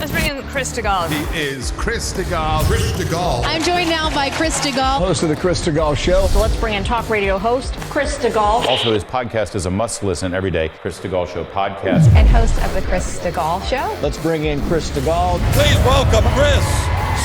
Let's bring in Chris Stigall. He is Chris Stigall. Chris Stigall. I'm joined now by Chris Stigall. Host of the Chris Stigall Show. So let's bring in talk radio host Chris Stigall. Also, his podcast is a must-listen every day. Chris Stigall Show podcast. And host of the Chris Stigall Show. Let's bring in Chris Stigall. Please welcome Chris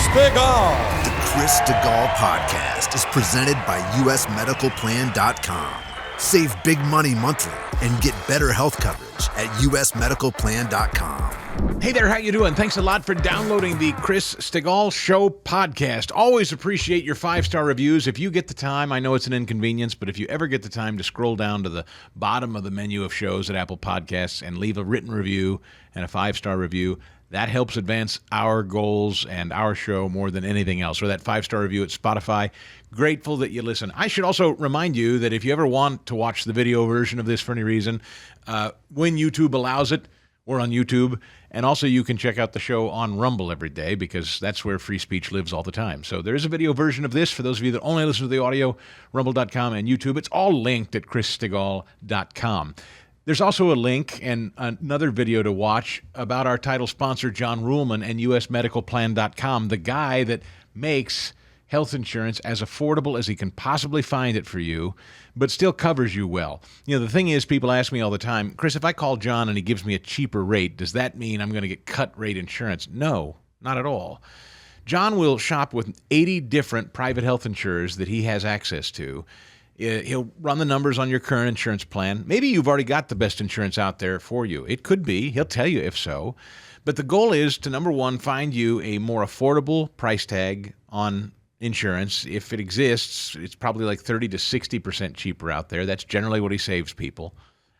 Stigall. The Chris Stigall Podcast is presented by usmedicalplan.com. Save big money monthly and get better health coverage at usmedicalplan.com. Hey there, how you doing? Thanks a lot for downloading the Chris Stigall Show podcast. Always appreciate your 5-star reviews. If you get the time, I know it's an inconvenience, but if you ever get the time to scroll down to the bottom of the menu of shows at Apple Podcasts and leave a written review and a 5-star review, that helps advance our goals and our show more than anything else. Or that 5-star review at Spotify. Grateful that you listen. I should also remind you that if you ever want to watch the video version of this for any reason, when YouTube allows it, we're on YouTube. And also you can check out the show on Rumble every day because that's where free speech lives all the time. So there is a video version of this for those of you that only listen to the audio, rumble.com and YouTube. It's all linked at chrisstigall.com. There's also a link and another video to watch about our title sponsor, John Ruhlman, and usmedicalplan.com, the guy that makes health insurance as affordable as he can possibly find it for you, but still covers you well. You know, the thing is, people ask me all the time, Chris, if I call John and he gives me a cheaper rate, does that mean I'm going to get cut rate insurance? No, not at all. John will shop with 80 different private health insurers that he has access to. He'll run the numbers on your current insurance plan. Maybe you've already got the best insurance out there for you. It could be. He'll tell you if so. But the goal is to, number one, find you a more affordable price tag on insurance. If it exists, it's probably like 30 to 60% cheaper out there. That's generally what he saves people.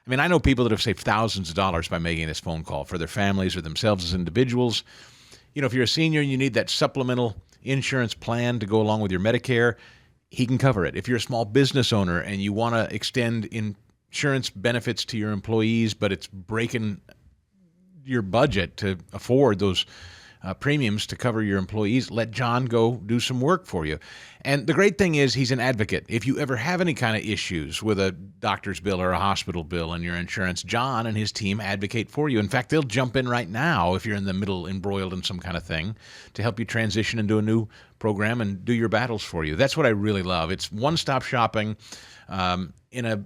I mean, I know people that have saved thousands of dollars by making this phone call for their families or themselves as individuals. You know, if you're a senior and you need that supplemental insurance plan to go along with your Medicare, he can cover it. If you're a small business owner and you want to extend insurance benefits to your employees, but it's breaking your budget to afford those premiums to cover your employees, let John go do some work for you. And the great thing is he's an advocate. If you ever have any kind of issues with a doctor's bill or a hospital bill and your insurance, John and his team advocate for you. In fact, they'll jump in right now if you're in the middle embroiled in some kind of thing to help you transition into a new program and do your battles for you. That's what I really love. It's one-stop shopping in a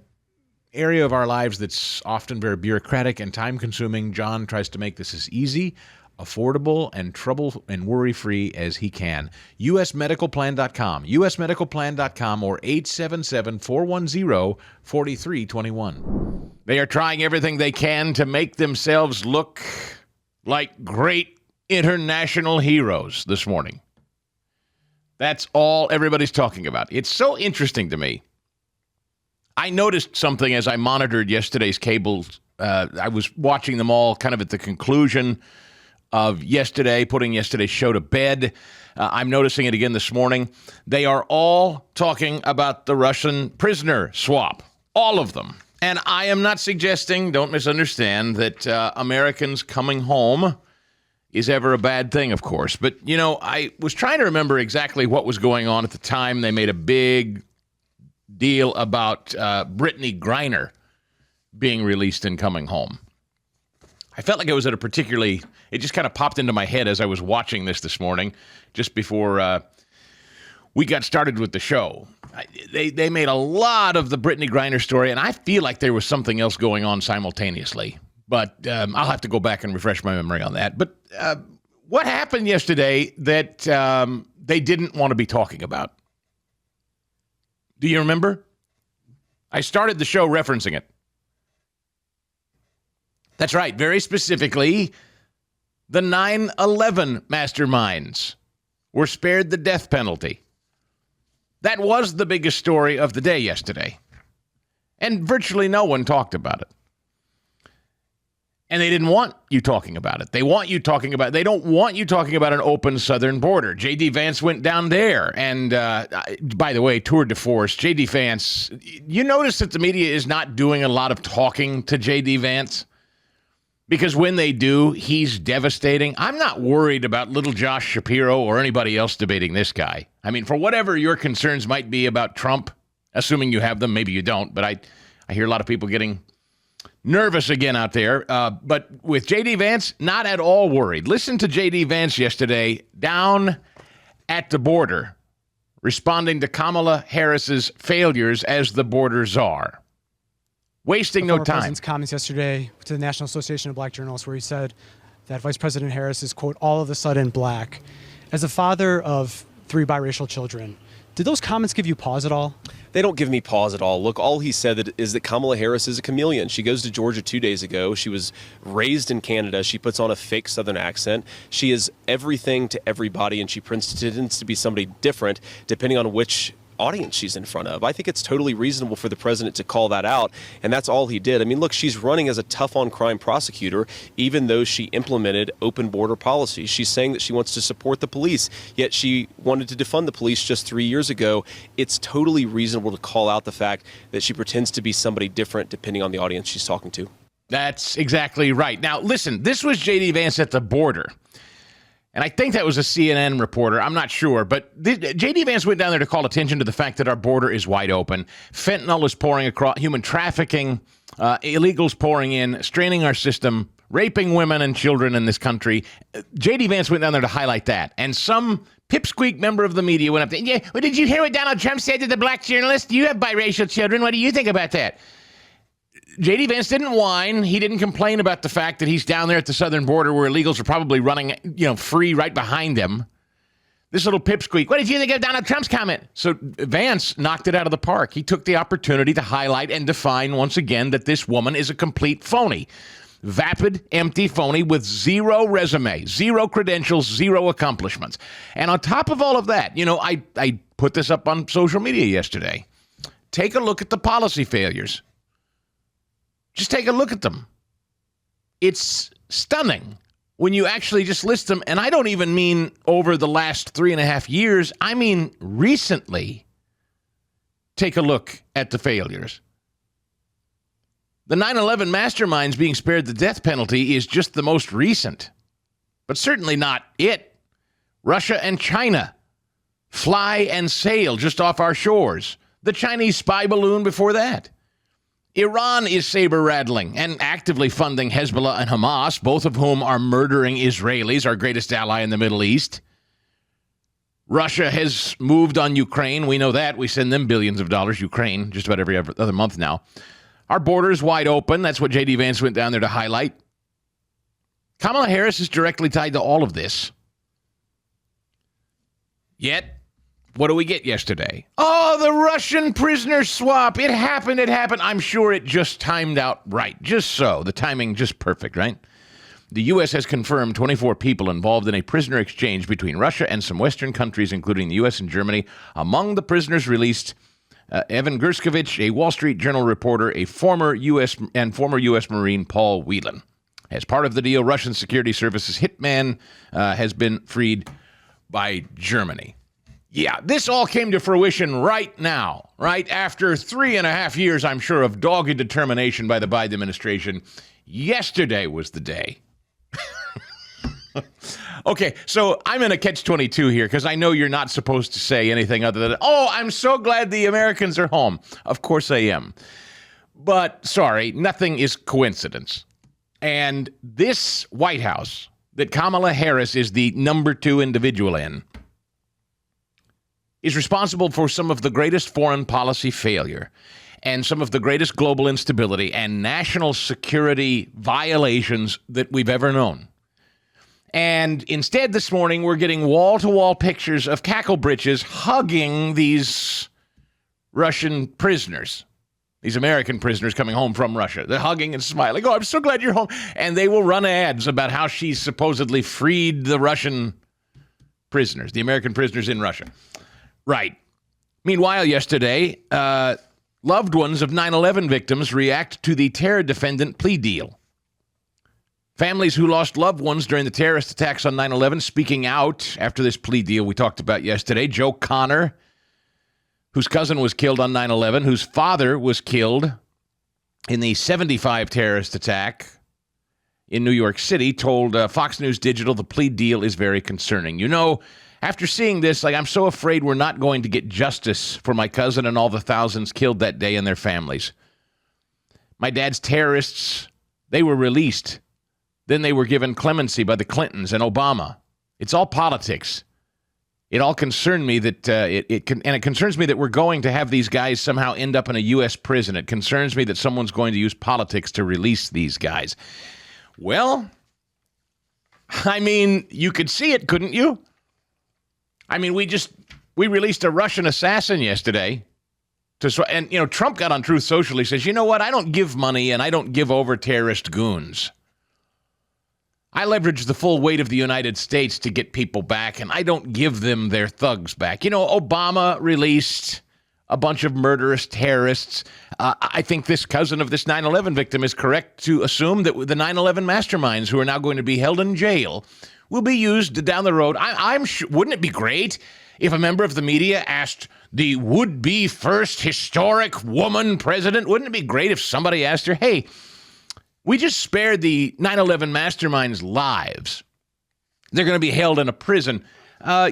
area of our lives that's often very bureaucratic and time-consuming. John tries to make this as easy, affordable, and trouble and worry-free as he can. usmedicalplan.com, usmedicalplan.com, or 877-410-4321. They are trying everything they can to make themselves look like great international heroes this morning. That's all everybody's talking about. It's so interesting to me. I noticed something as I monitored yesterday's cables. I was watching them all kind of at the conclusion of yesterday, putting yesterday's show to bed. I'm noticing it again this morning. They are all talking about the Russian prisoner swap. All of them. And I am not suggesting, don't misunderstand, that Americans coming home is ever a bad thing, of course. But, you know, I was trying to remember exactly what was going on at the time. They made a big deal about Brittany Griner being released and coming home. I felt like it was at a particularly, it just kind of popped into my head as I was watching this morning, just before we got started with the show. They made a lot of the Brittany Griner story, and I feel like there was something else going on simultaneously. But I'll have to go back and refresh my memory on that. But what happened yesterday that they didn't want to be talking about? Do you remember? I started the show referencing it. That's right, very specifically, the 9/11 masterminds were spared the death penalty. That was the biggest story of the day yesterday. And virtually no one talked about it. And they didn't want you talking about it. They don't want you talking about an open southern border. J.D. Vance went down there. And by the way, tour de force, J.D. Vance, you notice that the media is not doing a lot of talking to J.D. Vance? Because when they do, he's devastating. I'm not worried about little Josh Shapiro or anybody else debating this guy. I mean, for whatever your concerns might be about Trump, assuming you have them, maybe you don't, but I hear a lot of people getting nervous again out there. But with J.D. Vance, not at all worried. Listen to J.D. Vance yesterday down at the border, responding to Kamala Harris's failures as the border czar. Wasting no time. The president's comments yesterday to the National Association of Black Journalists, where he said that Vice President Harris is, quote, all of a sudden black. As a father of 3 biracial children, did those comments give you pause at all? They don't give me pause at all. Look, all he said is that Kamala Harris is a chameleon. She goes to Georgia 2 days ago. She was raised in Canada. She puts on a fake Southern accent. She is everything to everybody, and she pretends to be somebody different depending on which audience she's in front of. I think it's totally reasonable for the president to call that out, and that's all he did. I mean, look, she's running as a tough-on-crime prosecutor, even though she implemented open border policies. She's saying that she wants to support the police, yet she wanted to defund the police just 3 years ago. It's totally reasonable to call out the fact that she pretends to be somebody different depending on the audience she's talking to. That's exactly right. Now, listen, this was J.D. Vance at the border. And I think that was a CNN reporter. I'm not sure. But J.D. Vance went down there to call attention to the fact that our border is wide open. Fentanyl is pouring across, human trafficking, illegals pouring in, straining our system, raping women and children in this country. J.D. Vance went down there to highlight that. And some pipsqueak member of the media went up there. Yeah, well, did you hear what Donald Trump said to the black journalist? You have biracial children. What do you think about that? J.D. Vance didn't whine. He didn't complain about the fact that he's down there at the southern border where illegals are probably running, free right behind him. This little pipsqueak. What did you think of Donald Trump's comment? So Vance knocked it out of the park. He took the opportunity to highlight and define once again that this woman is a complete phony. Vapid, empty phony with zero resume, zero credentials, zero accomplishments. And on top of all of that, I put this up on social media yesterday. Take a look at the policy failures. Just take a look at them. It's stunning when you actually just list them. And I don't even mean over the last 3.5 years. I mean recently. Take a look at the failures. The 9/11 masterminds being spared the death penalty is just the most recent, but certainly not it. Russia and China fly and sail just off our shores. The Chinese spy balloon before that. Iran is saber-rattling and actively funding Hezbollah and Hamas, both of whom are murdering Israelis, our greatest ally in the Middle East. Russia has moved on Ukraine. We know that. We send them billions of dollars. Ukraine, just about every other month now. Our border is wide open. That's what J.D. Vance went down there to highlight. Kamala Harris is directly tied to all of this. Yet, what do we get yesterday? Oh, the Russian prisoner swap. It happened. I'm sure it just timed out right. Just so. The timing just perfect, right? The U.S. has confirmed 24 people involved in a prisoner exchange between Russia and some Western countries, including the U.S. and Germany. Among the prisoners released, Evan Gerskovich, a Wall Street Journal reporter, a former U.S. Marine Paul Whelan. As part of the deal, Russian security services hitman has been freed by Germany. Yeah, this all came to fruition right now, right after 3.5 years, I'm sure, of dogged determination by the Biden administration. Yesterday was the day. Okay, so I'm in a catch-22 here because I know you're not supposed to say anything other than, oh, I'm so glad the Americans are home. Of course I am. But, sorry, nothing is coincidence. And this White House that Kamala Harris is the number 2 individual in is responsible for some of the greatest foreign policy failure and some of the greatest global instability and national security violations that we've ever known. And instead this morning, we're getting wall-to-wall pictures of cackle-britches hugging these Russian prisoners, these American prisoners coming home from Russia. They're hugging and smiling. Oh, I'm so glad you're home. And they will run ads about how she supposedly freed the Russian prisoners, the American prisoners in Russia. Right. Meanwhile, yesterday, loved ones of 9/11 victims react to the terror defendant plea deal. Families who lost loved ones during the terrorist attacks on 9/11 speaking out after this plea deal we talked about yesterday. Joe Connor, whose cousin was killed on 9/11, whose father was killed in the 75 terrorist attack in New York City, told Fox News Digital the plea deal is very concerning. After seeing this, I'm so afraid we're not going to get justice for my cousin and all the thousands killed that day and their families. My dad's terrorists, they were released. Then they were given clemency by the Clintons and Obama. It's all politics. It all concerned me that it concerns me that we're going to have these guys somehow end up in a U.S. prison. It concerns me that someone's going to use politics to release these guys. Well, I mean, you could see it, couldn't you? I mean, we released a Russian assassin yesterday. And, Trump got on Truth Social. He says, you know what? I don't give money and I don't give over terrorist goons. I leverage the full weight of the United States to get people back, and I don't give them their thugs back. Obama released a bunch of murderous terrorists. I think this cousin of this 9/11 victim is correct to assume that the 9/11 masterminds who are now going to be held in jail will be used down the road. I'm sure. Wouldn't it be great if a member of the media asked the would-be first historic woman president? Wouldn't it be great if somebody asked her, hey, we just spared the 9/11 masterminds' lives. They're going to be held in a prison.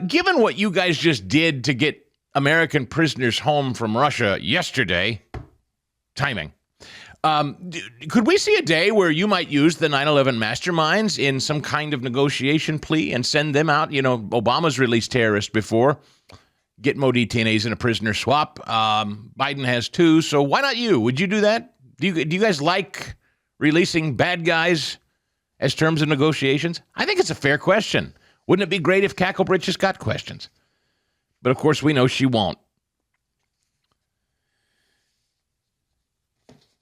Given what you guys just did to get American prisoners home from Russia yesterday, timing, could we see a day where you might use the 9/11 masterminds in some kind of negotiation plea and send them out? Obama's released terrorists before. Get more detainees in a prisoner swap. Biden has too, so why not you? Would you do that? Do you guys like releasing bad guys as terms of negotiations? I think it's a fair question. Wouldn't it be great if Cacklebritches got questions? But, of course, we know she won't.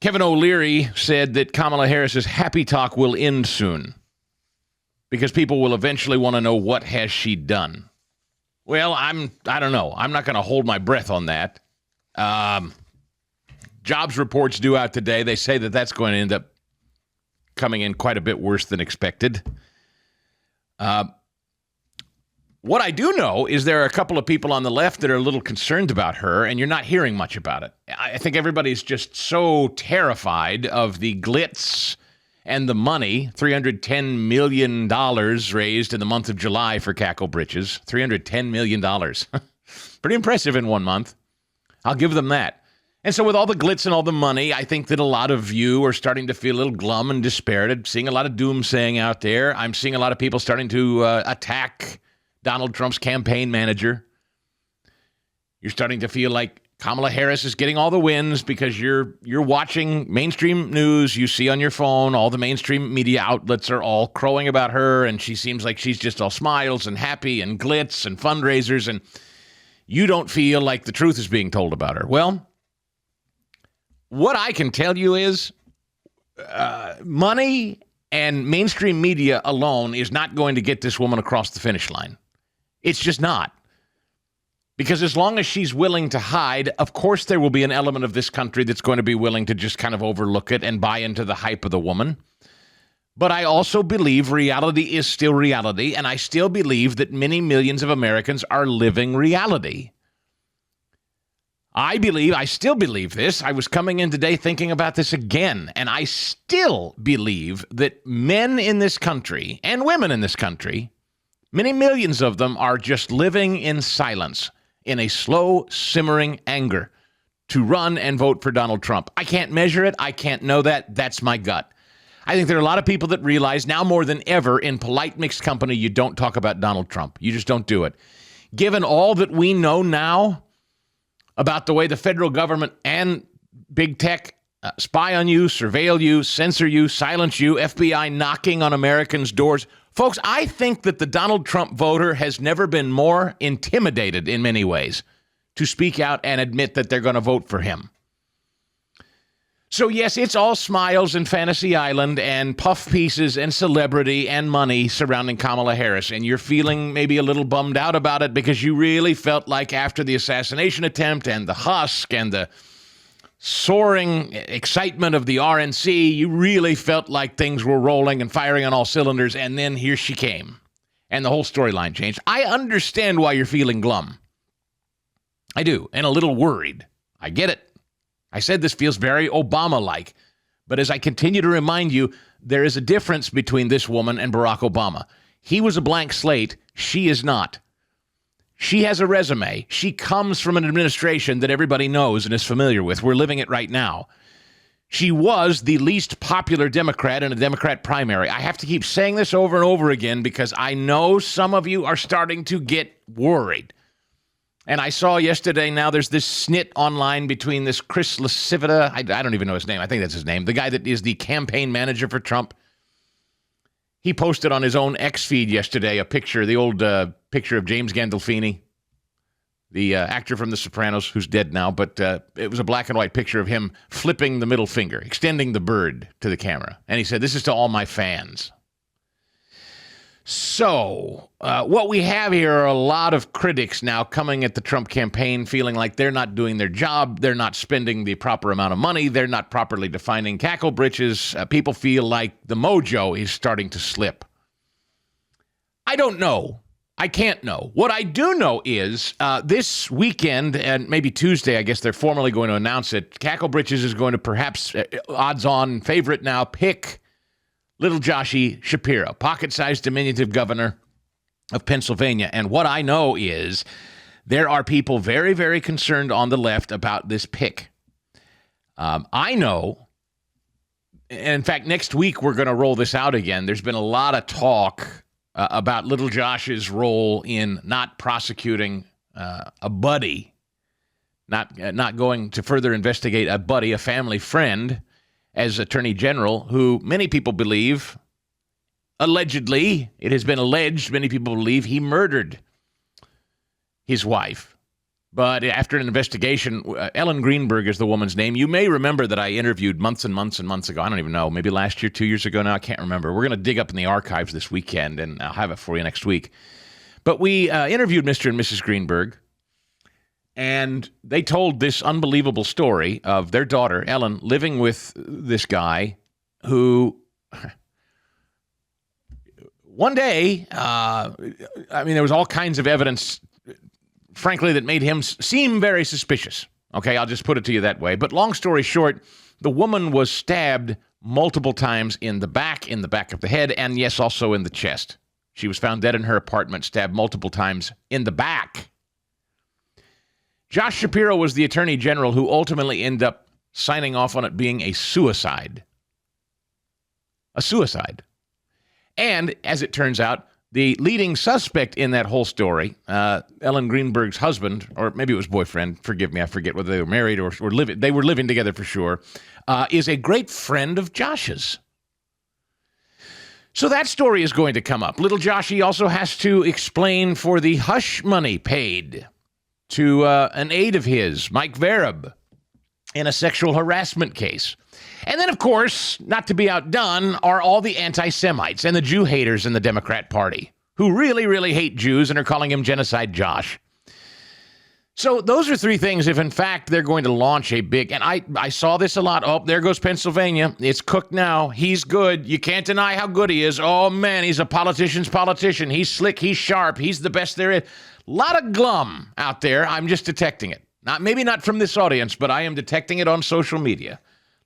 Kevin O'Leary said that Kamala Harris's happy talk will end soon because people will eventually want to know what has she done. Well, I don't know. I'm not going to hold my breath on that. Jobs reports due out today. They say that that's going to end up coming in quite a bit worse than expected. What I do know is there are a couple of people on the left that are a little concerned about her, and you're not hearing much about it. I think everybody's just so terrified of the glitz and the money. $310 million raised in the month of July for Cacklebritches. $310 million. Pretty impressive in 1 month. I'll give them that. And so with all the glitz and all the money, I think that a lot of you are starting to feel a little glum and dispirited, seeing a lot of doomsaying out there. I'm seeing a lot of people starting to attack Donald Trump's campaign manager. You're starting to feel like Kamala Harris is getting all the wins because you're watching mainstream news. You see on your phone, all the mainstream media outlets are all crowing about her, and she seems like she's just all smiles and happy and glitz and fundraisers, and you don't feel like the truth is being told about her. Well, what I can tell you is money and mainstream media alone is not going to get this woman across the finish line. It's just not. Because as long as she's willing to hide, of course there will be an element of this country that's going to be willing to just kind of overlook it and buy into the hype of the woman. But I also believe reality is still reality, and I still believe that many millions of Americans are living reality. I still believe this. I was coming in today thinking about this again, and I still believe that men in this country and women in this country, many millions of them, are just living in silence, in a slow, simmering anger to run and vote for Donald Trump. I can't measure it. I can't know that. That's my gut. I think there are a lot of people that realize now more than ever in polite mixed company, you don't talk about Donald Trump. You just don't do it. Given all that we know now about the way the federal government and big tech spy on you, surveil you, censor you, silence you, FBI knocking on Americans' doors. Folks, I think that the Donald Trump voter has never been more intimidated in many ways to speak out and admit that they're going to vote for him. So, yes, it's all smiles and Fantasy Island and puff pieces and celebrity and money surrounding Kamala Harris. And you're feeling maybe a little bummed out about it because you really felt like after the assassination attempt and the husk and the soaring excitement of the RNC, you really felt like things were rolling and firing on all cylinders. And then here she came and the whole storyline changed. I understand why you're feeling glum. I do. And a little worried. I get it. I said this feels very Obama-like, but as I continue to remind you, there is a difference between this woman and Barack Obama. He was a blank slate. She is not. She has a resume. She comes from an administration that everybody knows and is familiar with. We're living it right now. She was the least popular Democrat in a Democrat primary. I have to keep saying this over and over again because I know some of you are starting to get worried. And I saw yesterday, now there's this snit online between this Chris Lascivita, I don't even know his name, I think that's his name, the guy that is the campaign manager for Trump. He posted on his own X feed yesterday a picture, the old picture of James Gandolfini, the actor from The Sopranos, who's dead now, but it was a black and white picture of him flipping the middle finger, extending the bird to the camera. And he said, "This is to all my fans." So what we have here are a lot of critics now coming at the Trump campaign feeling like they're not doing their job, they're not spending the proper amount of money, they're not properly defining cackle britches. People feel like the mojo is starting to slip. I don't know. I can't know. What I do know is this weekend, and maybe Tuesday, I guess they're formally going to announce it, Cackle Britches is going to perhaps, odds-on favorite now, pick little Joshie Shapiro, pocket-sized diminutive governor of Pennsylvania. And what I know is there are people very, very concerned on the left about this pick. I know, and in fact, next week we're going to roll this out again. There's been a lot of talk about little Josh's role in not prosecuting a buddy, not going to further investigate a buddy, a family friend, as Attorney General, who many people believe, allegedly, it has been alleged, many people believe he murdered his wife. But after an investigation, Ellen Greenberg is the woman's name. You may remember that I interviewed months and months and months ago. I don't even know, maybe last year, 2 years ago now. I can't remember. We're going to dig up in the archives this weekend, and I'll have it for you next week. But we interviewed Mr. and Mrs. Greenberg, and they told this unbelievable story of their daughter, Ellen, living with this guy who, one day, there was all kinds of evidence, frankly, that made him seem very suspicious. Okay, I'll just put it to you that way. But long story short, the woman was stabbed multiple times in the back of the head, and yes, also in the chest. She was found dead in her apartment, stabbed multiple times in the back. Josh Shapiro was the attorney general who ultimately ended up signing off on it being a suicide. A suicide. And, as it turns out, the leading suspect in that whole story, Ellen Greenberg's husband, or maybe it was boyfriend, forgive me, I forget whether they were married or living, they were living together for sure, is a great friend of Josh's. So that story is going to come up. Little Joshie also has to explain for the hush money paid to an aide of his, Mike Vereb, in a sexual harassment case. And then, of course, not to be outdone, are all the anti-Semites and the Jew haters in the Democrat Party who really, really hate Jews and are calling him Genocide Josh. So those are three things if, in fact, they're going to launch a big... And I saw this a lot. Oh, there goes Pennsylvania. It's cooked now. He's good. You can't deny how good he is. Oh, man, he's a politician's politician. He's slick. He's sharp. He's the best there is. A lot of glum out there. I'm just detecting it. Maybe not from this audience, but I am detecting it on social media.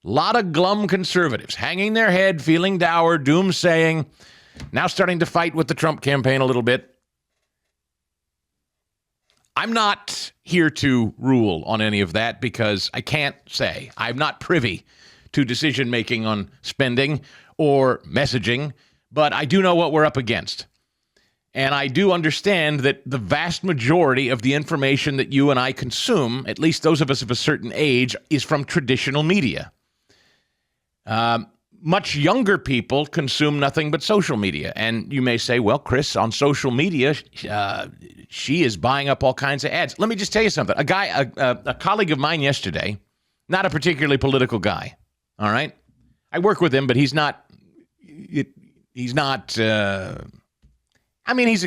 A lot of glum conservatives hanging their head, feeling dour, doomsaying, now starting to fight with the Trump campaign a little bit. I'm not here to rule on any of that because I can't say. I'm not privy to decision-making on spending or messaging, but I do know what we're up against. And I do understand that the vast majority of the information that you and I consume, at least those of us of a certain age, is from traditional media. Much younger people consume nothing but social media. And you may say, well, Chris, on social media, she is buying up all kinds of ads. Let me just tell you something. A colleague of mine yesterday, not a particularly political guy, all right? I work with him, but he's not, he's a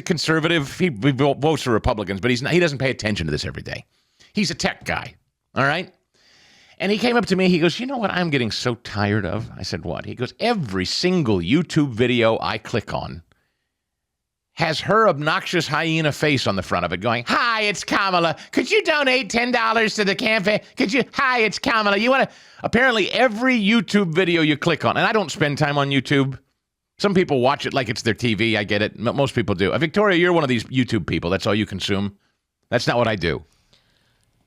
conservative. He votes for Republicans, but he doesn't pay attention to this every day. He's a tech guy, all right? And he came up to me, he goes, you know what I'm getting so tired of? I said, what? He goes, every single YouTube video I click on has her obnoxious hyena face on the front of it going, hi, it's Kamala. Could you donate $10 to the campaign? Hi, it's Kamala. You want to? Apparently every YouTube video you click on, and I don't spend time on YouTube. Some people watch it like it's their TV. I get it. Most people do. Victoria, you're one of these YouTube people. That's all you consume. That's not what I do.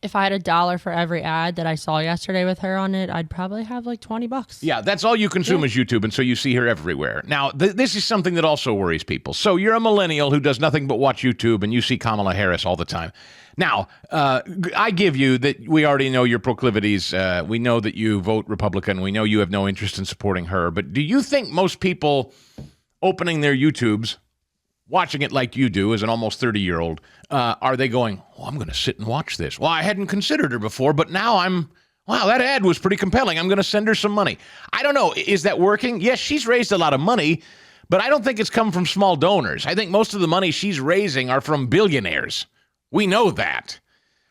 if I had $1 for every ad that I saw yesterday with her on it, I'd probably have like $20. Yeah, that's all you consume is YouTube, and so you see her everywhere. Now, this is something that also worries people. So you're a millennial who does nothing but watch YouTube, and you see Kamala Harris all the time. Now, I give you that we already know your proclivities. We know that you vote Republican. We know you have no interest in supporting her. But do you think most people opening their YouTubes, watching it like you do as an almost 30-year-old, are they going, oh, I'm going to sit and watch this? Well, I hadn't considered her before, but now wow, that ad was pretty compelling. I'm going to send her some money. I don't know. Is that working? Yes, she's raised a lot of money, but I don't think it's come from small donors. I think most of the money she's raising are from billionaires. We know that.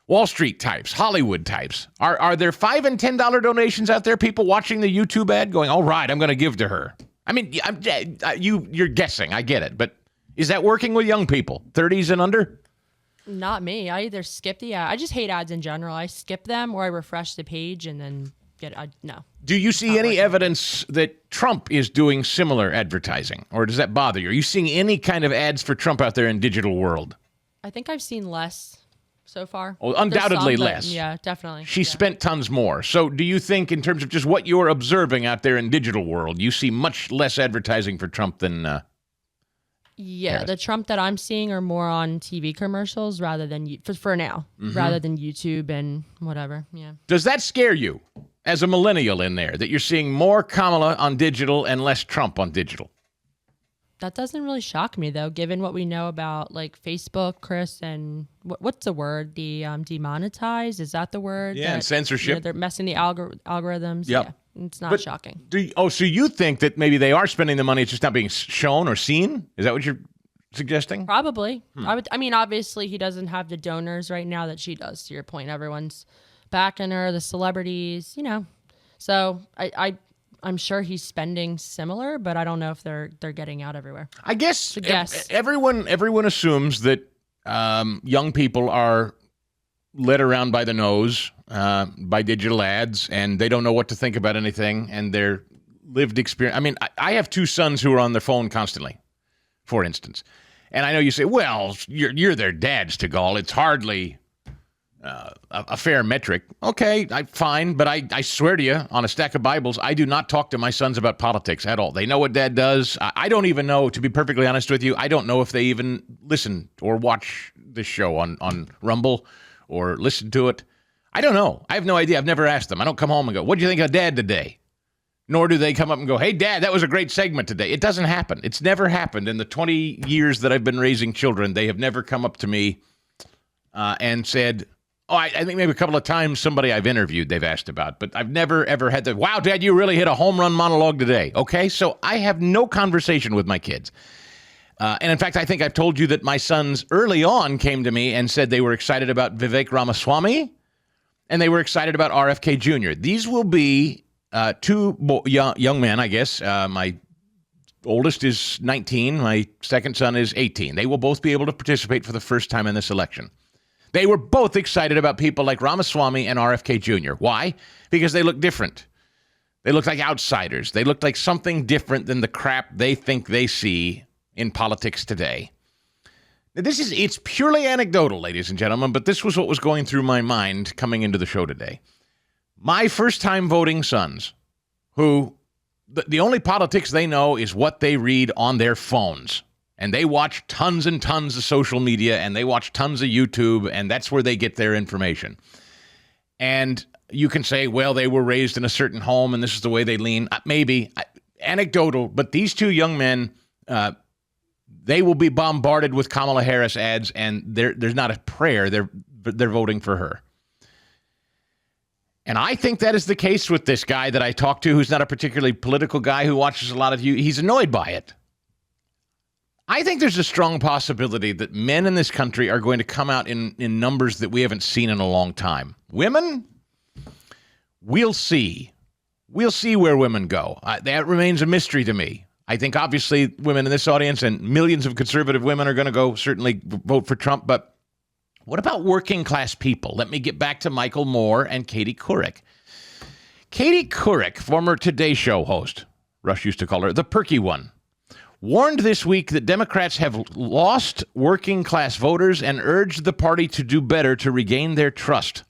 Wall Street types, Hollywood types. Are there $5 and $10 donations out there, people watching the YouTube ad going, all right, I'm going to give to her? I mean, you're guessing. I get it. But is that working with young people, 30s and under? Not me. I either skip the ad. I just hate ads in general. I skip them or I refresh the page and then no. Do you see any evidence that Trump is doing similar advertising? Or does that bother you? Are you seeing any kind of ads for Trump out there in digital world? I think I've seen less so far. Oh, undoubtedly less. Yeah, definitely. She spent tons more. So do you think in terms of just what you're observing out there in digital world, you see much less advertising for Trump than yeah, Harris? The Trump that I'm seeing are more on TV commercials rather than for now, rather than YouTube and whatever. Yeah. Does that scare you as a millennial in there that you're seeing more Kamala on digital and less Trump on digital? That doesn't really shock me, though, given what we know about like Facebook, Chris, and what's the word? The demonetize? Is that the word? Yeah, and censorship. You know, they're messing the algorithms. Yep. Yeah, it's not shocking. So you think that maybe they are spending the money, it's just not being shown or seen? Is that what you're suggesting? Probably. I mean, obviously, he doesn't have the donors right now that she does, to your point. Everyone's backing her, the celebrities, you know. So I'm sure he's spending similar, but I don't know if they're getting out everywhere. I guess everyone assumes that young people are led around by the nose by digital ads, and they don't know what to think about anything, and their lived experience. I mean, I have two sons who are on their phone constantly, for instance. And I know you say, well, you're their dad, Stigall. It's hardly a fair metric. Okay, fine, but I swear to you, on a stack of Bibles, I do not talk to my sons about politics at all. They know what Dad does. I don't even know, to be perfectly honest with you, I don't know if they even listen or watch this show on Rumble or listen to it. I don't know. I have no idea. I've never asked them. I don't come home and go, what'd you think of Dad today? Nor do they come up and go, hey, Dad, that was a great segment today. It doesn't happen. It's never happened. In the 20 years that I've been raising children, they have never come up to me and said, I think maybe a couple of times somebody I've interviewed they've asked about, but I've never, ever had the, wow, Dad, you really hit a home run monologue today. Okay, so I have no conversation with my kids. And in fact, I think I've told you that my sons early on came to me and said they were excited about Vivek Ramaswamy and they were excited about RFK Jr. These will be two young men, I guess. My oldest is 19. My second son is 18. They will both be able to participate for the first time in this election. They were both excited about people like Ramaswamy and RFK Jr. Why? Because they look different. They look like outsiders. They look like something different than the crap they think they see in politics today. Now, it's purely anecdotal, ladies and gentlemen, but this was what was going through my mind coming into the show today. My first-time voting sons, who the only politics they know is what they read on their phones. And they watch tons and tons of social media, and they watch tons of YouTube, and that's where they get their information. And you can say, well, they were raised in a certain home, and this is the way they lean. Maybe. Anecdotal, but these two young men, they will be bombarded with Kamala Harris ads, and there's not a prayer. They're voting for her. And I think that is the case with this guy that I talked to, who's not a particularly political guy, who watches a lot of you. He's annoyed by it. I think there's a strong possibility that men in this country are going to come out in numbers that we haven't seen in a long time. Women, we'll see. We'll see where women go. That remains a mystery to me. I think obviously women in this audience and millions of conservative women are going to go certainly vote for Trump. But what about working class people? Let me get back to Michael Moore and Katie Couric. Katie Couric, former Today Show host, Rush used to call her the perky one, warned this week that Democrats have lost working class voters and urged the party to do better to regain their trust.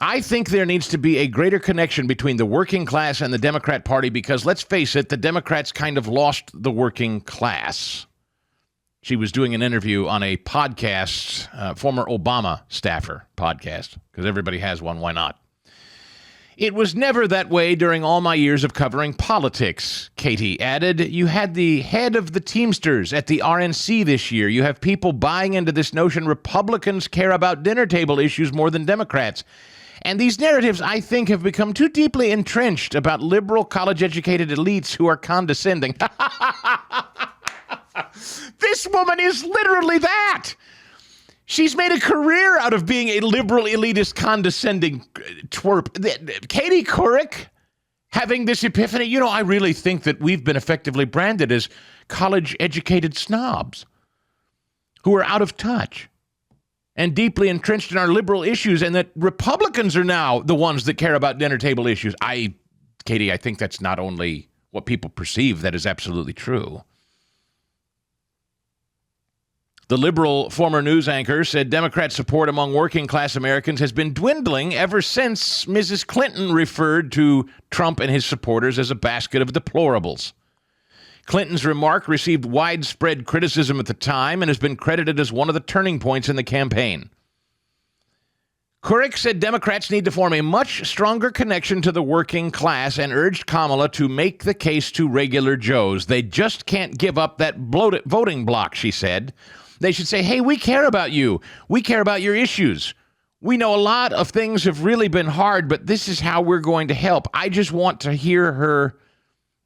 I think there needs to be a greater connection between the working class and the Democrat Party because, let's face it, the Democrats kind of lost the working class. She was doing an interview on a podcast, former Obama staffer podcast, because everybody has one, why not? It was never that way during all my years of covering politics, Katie added. You had the head of the Teamsters at the RNC this year. You have people buying into this notion Republicans care about dinner table issues more than Democrats. And these narratives, I think, have become too deeply entrenched about liberal, college-educated elites who are condescending. This woman is literally that. She's made a career out of being a liberal, elitist, condescending twerp. Katie Couric having this epiphany. I really think that we've been effectively branded as college-educated snobs who are out of touch and deeply entrenched in our liberal issues, and that Republicans are now the ones that care about dinner table issues. Katie, I think that's not only what people perceive, that is absolutely true. The liberal former news anchor said Democrat support among working-class Americans has been dwindling ever since Mrs. Clinton referred to Trump and his supporters as a basket of deplorables. Clinton's remark received widespread criticism at the time and has been credited as one of the turning points in the campaign. Couric said Democrats need to form a much stronger connection to the working class and urged Kamala to make the case to regular Joes. They just can't give up that voting block, she said. They should say, hey, we care about you. We care about your issues. We know a lot of things have really been hard, but this is how we're going to help. I just want to hear her.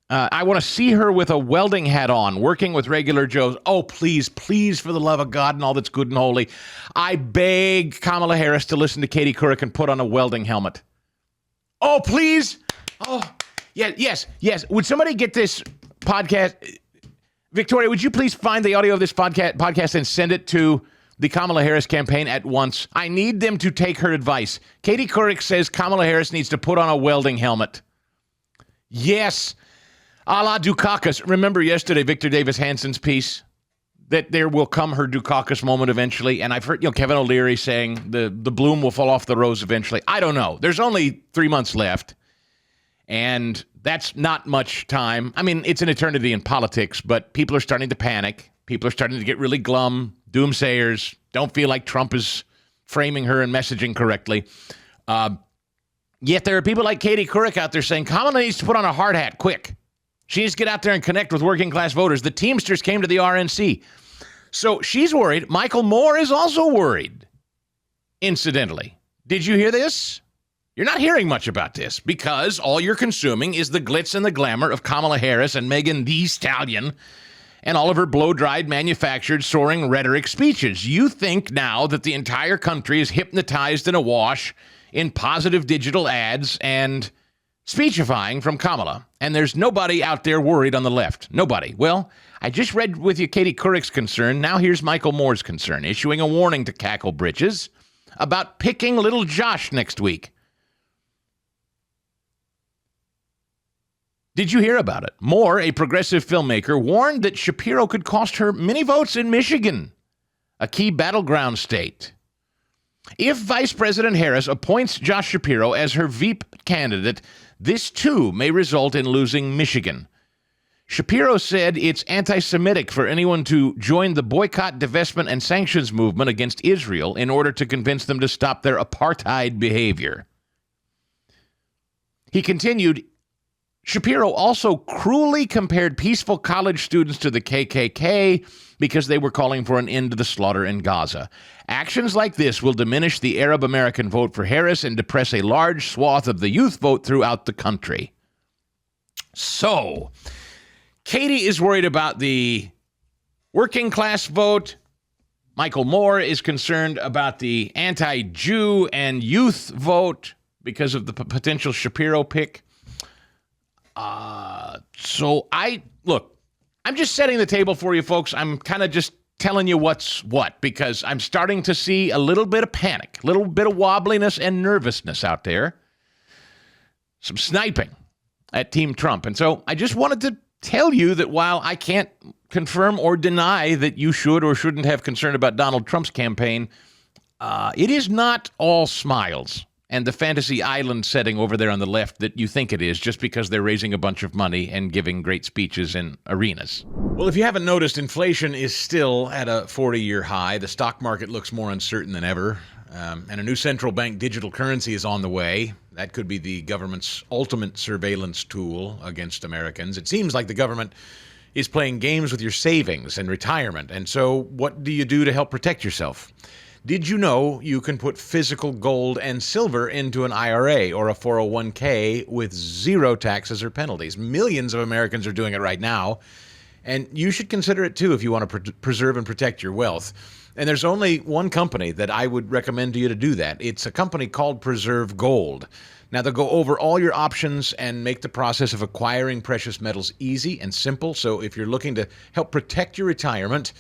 I want to see her with a welding hat on, working with regular Joes. Oh, please, please, for the love of God and all that's good and holy, I beg Kamala Harris to listen to Katie Couric and put on a welding helmet. Oh, please. Oh, yeah, yes. Would somebody get this podcast? Victoria, would you please find the audio of this podcast and send it to the Kamala Harris campaign at once? I need them to take her advice. Katie Couric says Kamala Harris needs to put on a welding helmet. Yes. A la Dukakis. Remember yesterday, Victor Davis Hanson's piece, that there will come her Dukakis moment eventually. And I've heard Kevin O'Leary saying the bloom will fall off the rose eventually. I don't know. There's only 3 months left. And that's not much time. I mean, it's an eternity in politics, but people are starting to panic. People are starting to get really glum. Doomsayers don't feel like Trump is framing her and messaging correctly. Yet there are people like Katie Couric out there saying Kamala needs to put on a hard hat quick. She needs to get out there and connect with working class voters. The Teamsters came to the RNC. So she's worried. Michael Moore is also worried. Incidentally, did you hear this? You're not hearing much about this because all you're consuming is the glitz and the glamour of Kamala Harris and Megan Thee Stallion and all of her blow-dried, manufactured, soaring rhetoric speeches. You think now that the entire country is hypnotized and awash in positive digital ads and speechifying from Kamala, and there's nobody out there worried on the left. Nobody. Well, I just read with you Katie Couric's concern. Now here's Michael Moore's concern, issuing a warning to cackle britches about picking little Josh next week. Did you hear about it? Moore, a progressive filmmaker, warned that Shapiro could cost her many votes in Michigan, a key battleground state. If Vice President Harris appoints Josh Shapiro as her VP candidate, this too may result in losing Michigan. Shapiro said it's anti-Semitic for anyone to join the boycott, divestment, and sanctions movement against Israel in order to convince them to stop their apartheid behavior. He continued, Shapiro also cruelly compared peaceful college students to the KKK because they were calling for an end to the slaughter in Gaza. Actions like this will diminish the Arab American vote for Harris and depress a large swath of the youth vote throughout the country. So, Katie is worried about the working class vote. Michael Moore is concerned about the anti-Jew and youth vote because of the potential Shapiro pick. I'm just setting the table for you folks. I'm kind of just telling you what's what, because I'm starting to see a little bit of panic, a little bit of wobbliness and nervousness out there. Some sniping at Team Trump. And so I just wanted to tell you that while I can't confirm or deny that you should or shouldn't have concern about Donald Trump's campaign, it is not all smiles and the fantasy island setting over there on the left that you think it is, just because they're raising a bunch of money and giving great speeches in arenas. Well, if you haven't noticed, inflation is still at a 40-year high. The stock market looks more uncertain than ever. And a new central bank digital currency is on the way. That could be the government's ultimate surveillance tool against Americans. It seems like the government is playing games with your savings and retirement. And so what do you do to help protect yourself? Did you know you can put physical gold and silver into an IRA or a 401k with zero taxes or penalties? Millions of Americans are doing it right now. And you should consider it too if you want to preserve and protect your wealth. And there's only one company that I would recommend to you to do that. It's a company called Preserve Gold. Now, they'll go over all your options and make the process of acquiring precious metals easy and simple. So if you're looking to help protect your retirement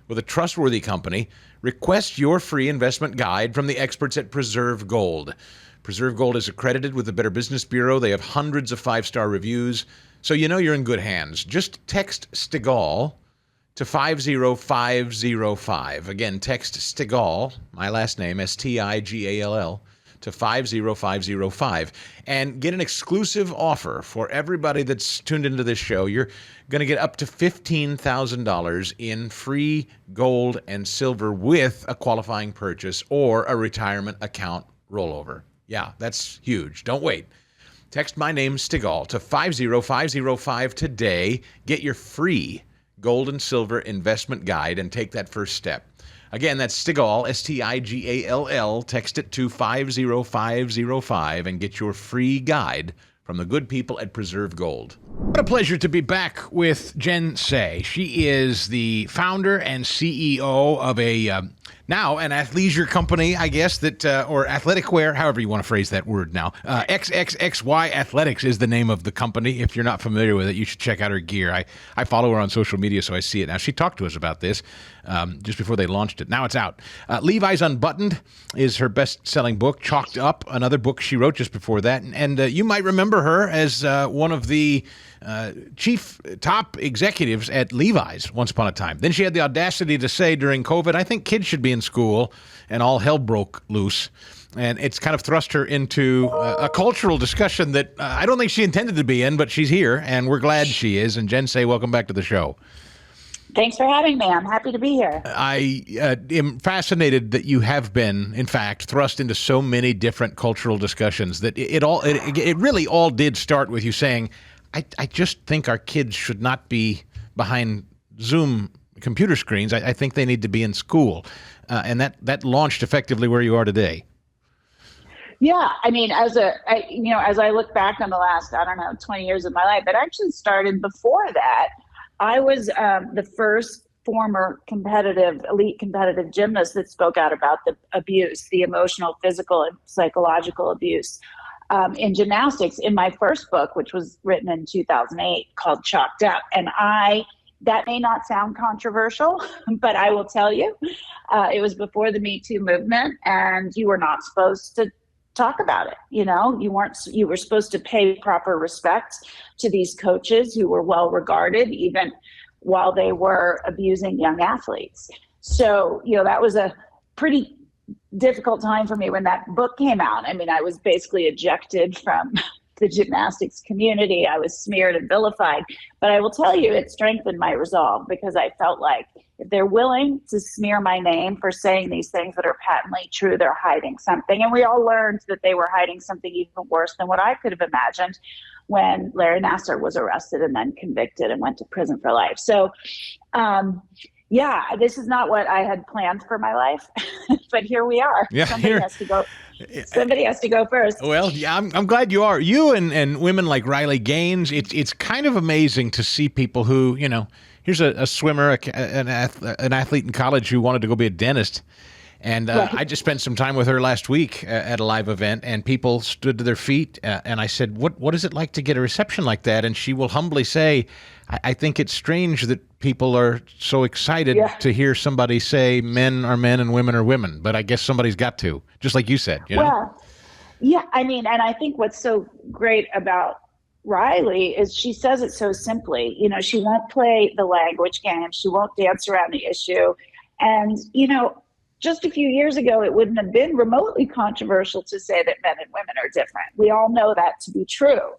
with a trustworthy company, request your free investment guide from the experts at Preserve Gold. Preserve Gold is accredited with the Better Business Bureau. They have hundreds of 5-star reviews, so you know you're in good hands. Just text Stigall to 50505. Again, text Stigall, my last name, Stigall, to 50505 and get an exclusive offer for everybody that's tuned into this show. You're going to get up to $15,000 in free gold and silver with a qualifying purchase or a retirement account rollover. Yeah, that's huge. Don't wait. Text my name, Stigall, to 50505 today. Get your free gold and silver investment guide and take that first step. Again, that's Stigall, Stigall. Text it to 50505 and get your free guide from the good people at Preserve Gold. What a pleasure to be back with Jen Say. She is the founder and CEO of a now an athleisure company, I guess, that or athletic wear, however you want to phrase that word now. XXXY Athletics is the name of the company. If you're not familiar with it, you should check out her gear. I follow her on social media, so I see it now. She talked to us about this just before they launched it. Now it's out. Levi's Unbuttoned is her best-selling book. Chalked Up, another book she wrote just before that. And you might remember her as one of the chief top executives at Levi's once upon a time. Then she had the audacity to say during COVID, I think kids should be in school, and all hell broke loose. And it's kind of thrust her into a cultural discussion that I don't think she intended to be in, but she's here, and we're glad she is. And Jen Say, welcome back to the show. Thanks for having me. I'm happy to be here. I am fascinated that you have been, in fact, thrust into so many different cultural discussions that it really all did start with you saying, I just think our kids should not be behind Zoom computer screens. I think they need to be in school. And that launched effectively where you are today. Yeah, I mean, as I look back on the last, 20 years of my life, it actually started before that. I was the first former elite competitive gymnast that spoke out about the abuse, the emotional, physical, and psychological abuse in gymnastics in my first book, which was written in 2008 called Chalked Up. And that may not sound controversial, but I will tell you, it was before the Me Too movement, and you were not supposed to talk about it. You were supposed to pay proper respect to these coaches who were well regarded, even while they were abusing young athletes. So, that was a pretty difficult time for me when that book came out. I mean, I was basically ejected from the gymnastics community. I was smeared and vilified, but I will tell you, it strengthened my resolve, because I felt like if they're willing to smear my name for saying these things that are patently true, they're hiding something. And we all learned that they were hiding something even worse than what I could have imagined when Larry Nassar was arrested and then convicted and went to prison for life. So, this is not what I had planned for my life, but here we are. Yeah, Somebody has to go first. Well, yeah, I'm glad you are. You and women like Riley Gaines, it's kind of amazing to see people who, here's a swimmer, an athlete in college who wanted to go be a dentist. And I just spent some time with her last week at a live event, and people stood to their feet. And I said, what is it like to get a reception like that? And she will humbly say, I think it's strange that people are so excited to hear somebody say men are men and women are women. But I guess somebody's got to, just like you said. Well, yeah, I mean, and I think what's so great about Riley is she says it so simply. She won't play the language game. She won't dance around the issue. And, just a few years ago, it wouldn't have been remotely controversial to say that men and women are different. We all know that to be true.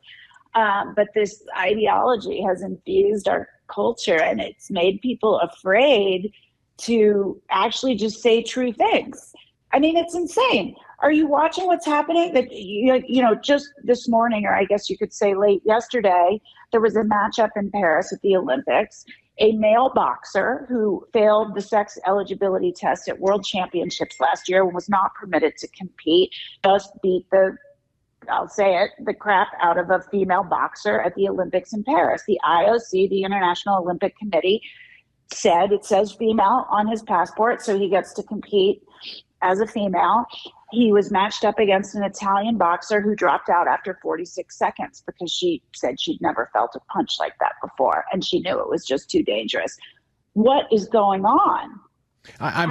But this ideology has infused our culture, and it's made people afraid to actually just say true things. I mean, it's insane. Are you watching what's happening? That just this morning, or I guess you could say late yesterday, there was a matchup in Paris at the Olympics. A male boxer who failed the sex eligibility test at World Championships last year and was not permitted to compete, just beat the crap out of a female boxer at the Olympics in Paris. The IOC, the International Olympic Committee, said it says female on his passport, so he gets to compete as a female. He was matched up against an Italian boxer who dropped out after 46 seconds because she said she'd never felt a punch like that before, and she knew it was just too dangerous. What is going on? I'm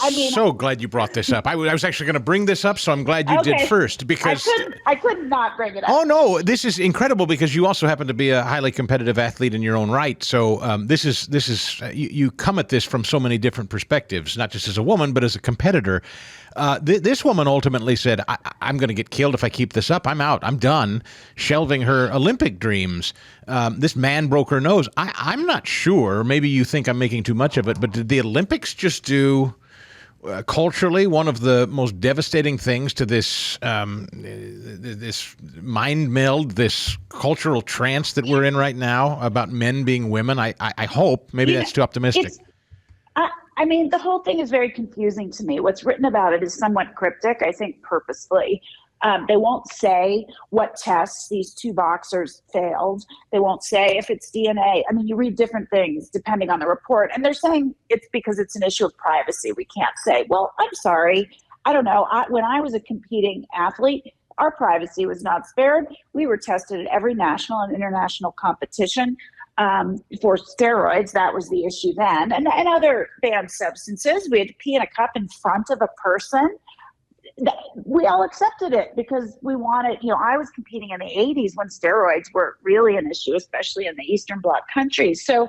so glad you brought this up. I was actually going to bring this up, so I'm glad you did first, because I could not bring it up. Oh no, this is incredible because you also happen to be a highly competitive athlete in your own right. So this is you come at this from so many different perspectives, not just as a woman but as a competitor. This woman ultimately said, I'm going to get killed if I keep this up. I'm out. I'm done. Shelving her Olympic dreams. This man broke her nose. I'm not sure. Maybe you think I'm making too much of it, but did the Olympics just do culturally one of the most devastating things to this this mind meld, this cultural trance that we're in right now about men being women? I hope. Maybe that's too optimistic. I mean, the whole thing is very confusing to me. What's written about it is somewhat cryptic, I think purposefully. They won't say what tests these two boxers failed. They won't say if it's DNA. I mean, you read different things depending on the report. And they're saying it's because it's an issue of privacy. We can't say, well, I'm sorry. I don't know. When I was a competing athlete, our privacy was not spared. We were tested at every national and international competition. For steroids, that was the issue then, and other banned substances. We had to pee in a cup in front of a person. We all accepted it because we wanted, I was competing in the 80s when steroids were really an issue, especially in the Eastern Bloc countries. So,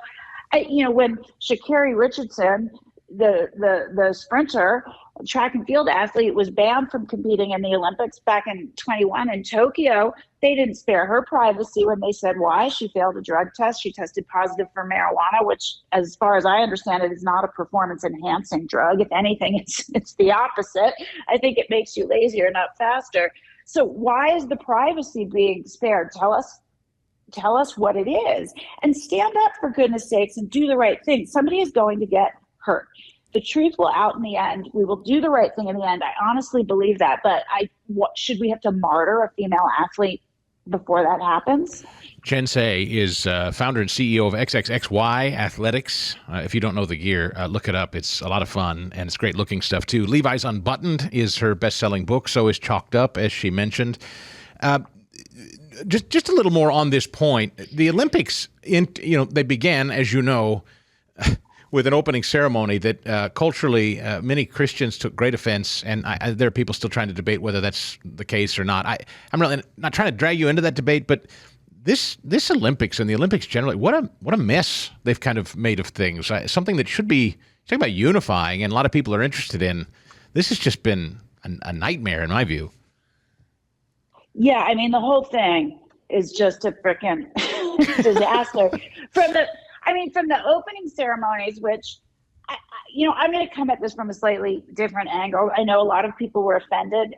when Sha'Carri Richardson, the sprinter, track and field athlete, was banned from competing in the Olympics back in 21 in Tokyo, they didn't spare her privacy when they said why. She failed a drug test. She tested positive for marijuana, which, as far as I understand it, is not a performance-enhancing drug. If anything, it's the opposite. I think it makes you lazier, not faster. So why is the privacy being spared? Tell us what it is, and stand up, for goodness sakes, and do the right thing. Somebody is going to get hurt. The truth will out in the end. We will do the right thing in the end. I honestly believe that. But should we have to martyr a female athlete before that happens? Chen Sei is founder and CEO of XXXY Athletics. If you don't know the gear, look it up. It's a lot of fun, and it's great looking stuff too. Levi's Unbuttoned is her best-selling book. So is Chalked Up, as she mentioned. Just a little more on this point. The Olympics, they began, as you know, with an opening ceremony that culturally many Christians took great offense, and there are people still trying to debate whether that's the case or not. I'm really not trying to drag you into that debate, but this Olympics and the Olympics generally, what a mess they've kind of made of things. Something that should be talking about unifying, and a lot of people are interested in. This has just been a nightmare in my view. Yeah, I mean, the whole thing is just a freaking disaster. From the opening ceremonies, which, I'm going to come at this from a slightly different angle. I know a lot of people were offended.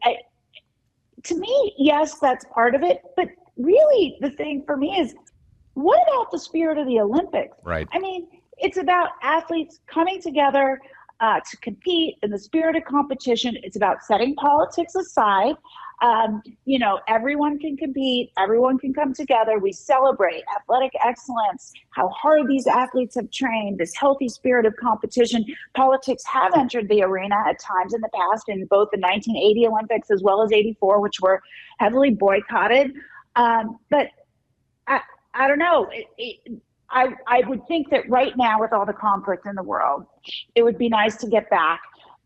To me, yes, that's part of it. But really, the thing for me is, what about the spirit of the Olympics? Right. I mean, it's about athletes coming together to compete in the spirit of competition. It's about setting politics aside. Everyone can compete. Everyone can come together. We celebrate athletic excellence, how hard these athletes have trained, this healthy spirit of competition. Politics have entered the arena at times in the past, in both the 1980 Olympics as well as 84, which were heavily boycotted. But I don't know. I would think that right now, with all the conflict in the world, it would be nice to get back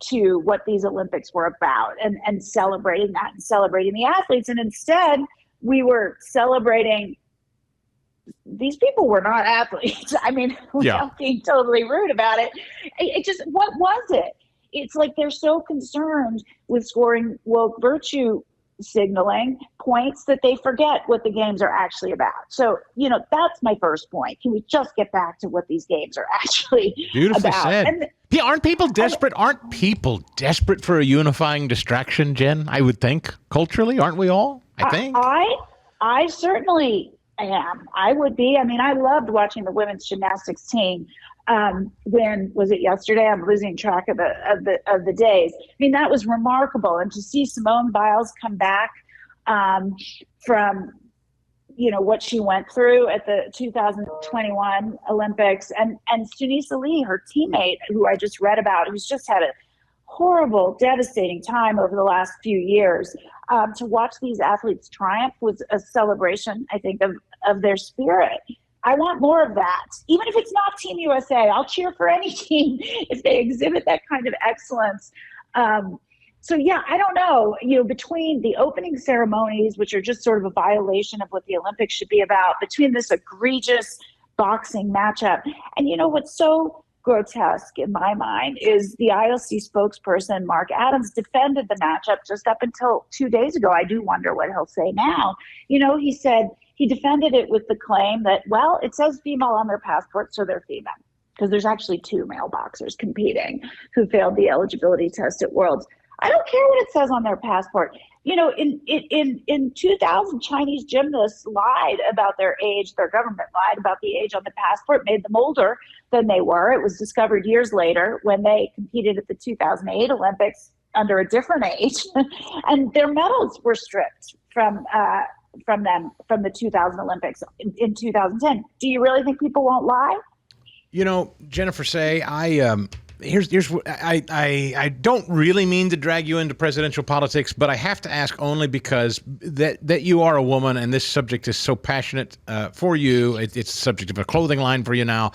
to what these Olympics were about, and celebrating that and celebrating the athletes. And instead, we were celebrating these people were not athletes. I mean, without being totally rude about it, it just, what was it? it's like they're so concerned with scoring woke virtue signaling points that they forget what the games are actually about. So, that's my first point. Can we just get back to what these games are actually Beautifully about? said. Aren't people desperate? Aren't people desperate for a unifying distraction, Jen? I would think culturally, aren't we all? I think. I certainly am. I would be. I mean, I loved watching the women's gymnastics team. When was it yesterday? I'm losing track of the days. I mean, that was remarkable. And to see Simone Biles come back from what she went through at the 2021 Olympics, and Sunisa Lee, her teammate, who I just read about, who's just had a horrible, devastating time over the last few years. To watch these athletes triumph was a celebration, I think, of their spirit. I want more of that. Even if it's not Team USA, I'll cheer for any team if they exhibit that kind of excellence. So, yeah, I don't know, between the opening ceremonies, which are just sort of a violation of what the Olympics should be about, between this egregious boxing matchup. And what's so grotesque in my mind is the IOC spokesperson, Mark Adams, defended the matchup just up until 2 days ago. I do wonder what he'll say now. He said he defended it with the claim that, well, it says female on their passport, so they're female. Because there's actually 2 male boxers competing who failed the eligibility test at Worlds. I don't care what it says on their passport. In 2000, Chinese gymnasts lied about their age. Their government lied about the age on the passport, made them older than they were. It was discovered years later when they competed at the 2008 Olympics under a different age, and their medals were stripped from them from the 2000 Olympics in 2010. Do you really think people won't lie? Jennifer Say, here's what I don't really mean to drag you into presidential politics, but I have to ask only because that you are a woman and this subject is so passionate for you. It's the subject of a clothing line for you now.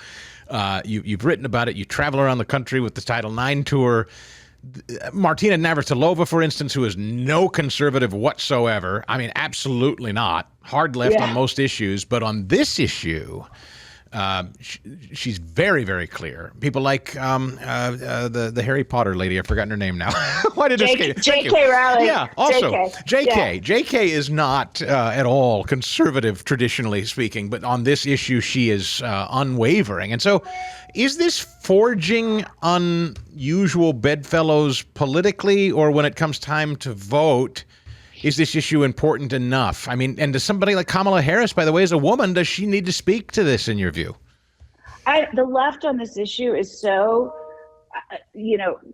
You've written about it. You travel around the country with the Title IX tour. Martina Navratilova, for instance, who is no conservative whatsoever. I mean, absolutely not. Hard left on most issues, but on this issue, she's very, very clear. People like the Harry Potter lady. I've forgotten her name now. Why did J.K. Rowling. Yeah, also J.K. Yeah. J.K. is not at all conservative, traditionally speaking, but on this issue, she is unwavering. And so, is this forging unusual bedfellows politically, or when it comes time to vote? Is this issue important enough? I mean, and does somebody like Kamala Harris, by the way, as a woman, does she need to speak to this in your view? The left on this issue is so,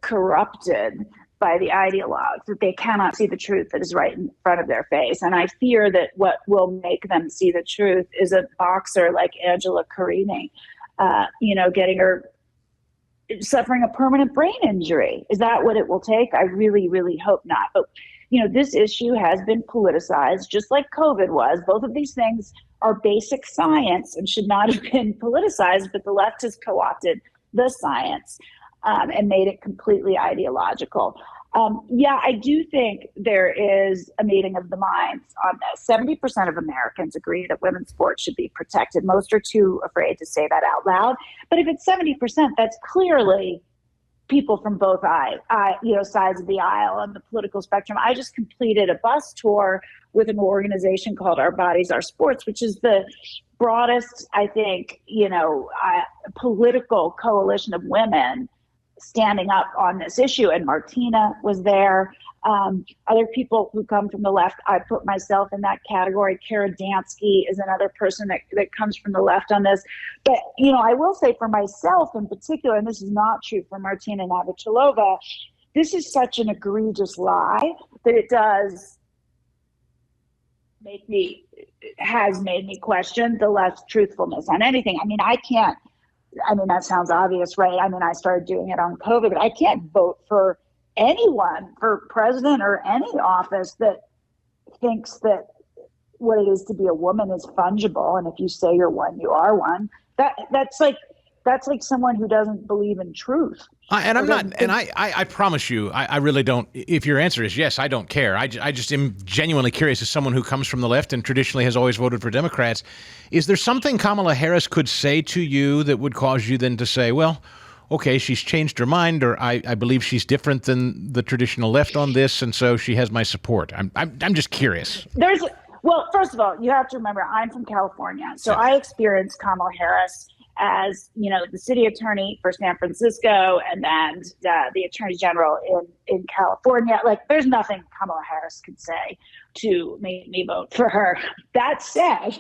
corrupted by the ideologues that they cannot see the truth that is right in front of their face. And I fear that what will make them see the truth is a boxer like Angela Carini, suffering a permanent brain injury. Is that what it will take? I really, really hope not. But this issue has been politicized, just like COVID was. Both of these things are basic science and should not have been politicized, but the left has co-opted the science and made it completely ideological. I do think there is a meeting of the minds on this. 70% of Americans agree that women's sports should be protected. Most are too afraid to say that out loud. But if it's 70%, that's clearly people from both sides of the aisle on the political spectrum. I just completed a bus tour with an organization called Our Bodies, Our Sports, which is the broadest, I think, political coalition of women standing up on this issue. And Martina was there. Other people who come from the left, I put myself in that category. Kara Dansky is another person that comes from the left on this. But, I will say for myself in particular, and this is not true for Martina Navratilova, this is such an egregious lie that it has made me question the left's truthfulness on anything. That sounds obvious, right? I started doing it on COVID, but I can't vote for anyone for president or any office that thinks that what it is to be a woman is fungible, and if you say you're one, you are one. That's like someone who doesn't believe in truth. And I'm not, and I promise you, I really don't. If your answer is yes, I don't care. I just am genuinely curious as someone who comes from the left and traditionally has always voted for Democrats. Is there something Kamala Harris could say to you that would cause you then to say, well, okay, she's changed her mind, or I believe she's different than the traditional left on this, and so she has my support. I'm just curious. Well, first of all, you have to remember, I'm from California, so I experienced Kamala Harris as, the city attorney for San Francisco and then the attorney general in California. Like, there's nothing Kamala Harris could say to make me vote for her. That said,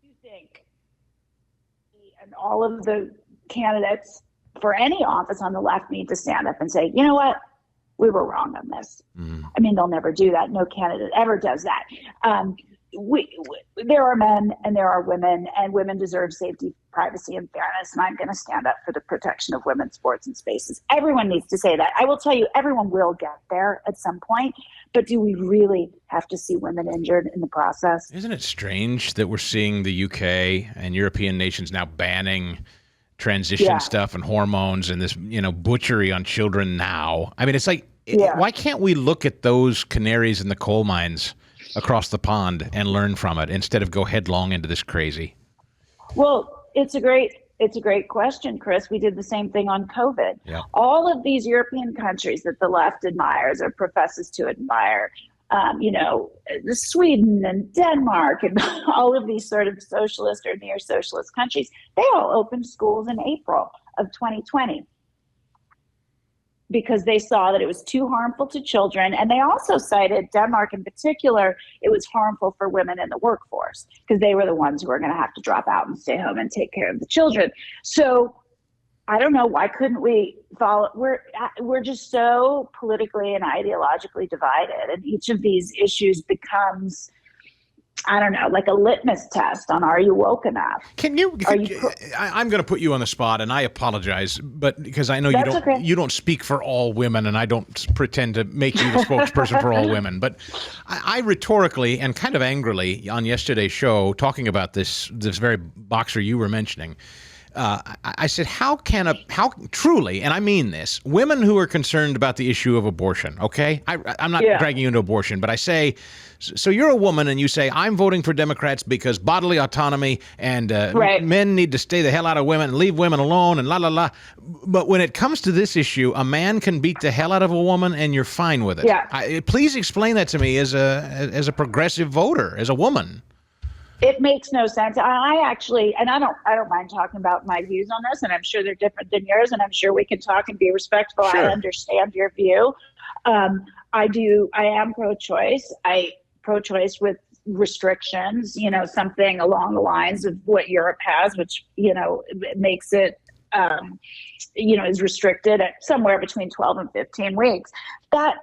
you think, and all of the candidates for any office on the left need to stand up and say, you know what? We were wrong on this. I mean, they'll never do that. No candidate ever does that. There are men and there are women, and women deserve safety, privacy, and fairness. And I'm going to stand up for the protection of women's sports and spaces. Everyone needs to say that. I will tell you, everyone will get there at some point. But do we really have to see women injured in the process? Isn't it strange that we're seeing the UK and European nations now banning transition stuff and hormones and this, butchery on children now? I mean, it's like, why can't we look at those canaries in the coal mines across the pond and learn from it instead of go headlong into this crazy? Well, it's a great question, Chris. We did the same thing on COVID. Yeah. All of these European countries that the left admires or professes to admire, Sweden and Denmark and all of these sort of socialist or near socialist countries, they all opened schools in April of 2020 because they saw that it was too harmful to children. And they also cited, Denmark in particular, it was harmful for women in the workforce because they were the ones who were going to have to drop out and stay home and take care of the children. So I don't know, why couldn't we follow? We're just so politically and ideologically divided, and each of these issues becomes, I don't know, like a litmus test on, are you woke enough? I'm going to put you on the spot, and I apologize, but because I know you don't speak for all women, and I don't pretend to make you the spokesperson for all women. But I rhetorically and kind of angrily on yesterday's show, talking about this very boxer you were mentioning, I said, how truly, and I mean this, women who are concerned about the issue of abortion, okay? I'm not dragging you into abortion, but I say, so you're a woman and you say, I'm voting for Democrats because bodily autonomy and men need to stay the hell out of women and leave women alone and la, la, la. But when it comes to this issue, a man can beat the hell out of a woman and you're fine with it. Yeah. Please explain that to me as a progressive voter, as a woman. It makes no sense. I actually, and I don't mind talking about my views on this, and I'm sure they're different than yours, and I'm sure we can talk and be respectful. Sure. I understand your view. I am pro-choice. Pro-choice with restrictions, something along the lines of what Europe has, which, makes it, is restricted at somewhere between 12 and 15 weeks. That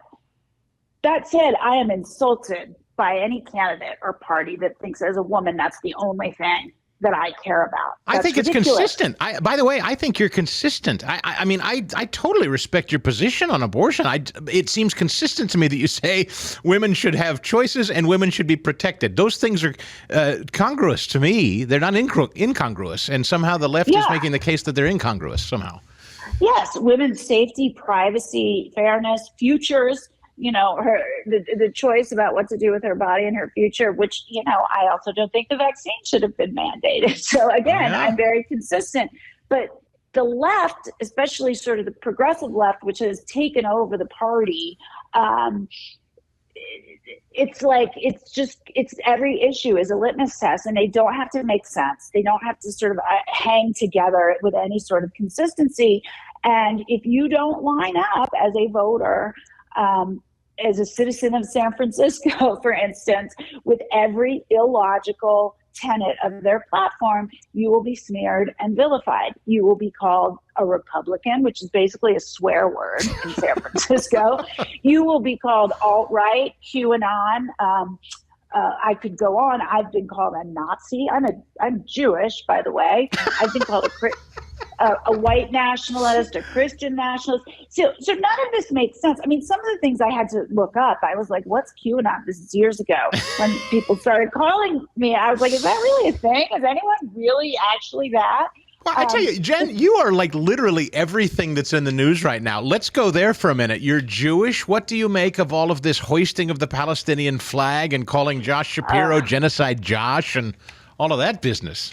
said, I am insulted by any candidate or party that thinks as a woman that's the only thing that I care about. I think it's consistent. By the way, I think you're consistent. I mean, I totally respect your position on abortion. It seems consistent to me that you say women should have choices and women should be protected. Those things are congruous to me. They're not incongruous. And somehow the left is making the case that they're incongruous somehow. Yes, women's safety, privacy, fairness, futures, the choice about what to do with her body and her future, which, I also don't think the vaccine should have been mandated. So again, I'm very consistent. But the left, especially sort of the progressive left, which has taken over the party, it's every issue is a litmus test, and they don't have to make sense. They don't have to sort of hang together with any sort of consistency. And if you don't line up as a voter, as a citizen of San Francisco, for instance, with every illogical tenet of their platform, you will be smeared and vilified. You will be called a Republican, which is basically a swear word in San Francisco. You will be called alt-right, QAnon. I could go on. I've been called a Nazi. I'm Jewish, by the way. I've been called a white nationalist, a Christian nationalist. So none of this makes sense. I mean, some of the things I had to look up, I was like, what's QAnon? This is years ago when people started calling me. I was like, is that really a thing? Is anyone really actually that? Well, I tell you, Jen, you are like literally everything that's in the news right now. Let's go there for a minute. You're Jewish. What do you make of all of this hoisting of the Palestinian flag and calling Josh Shapiro Genocide Josh and all of that business?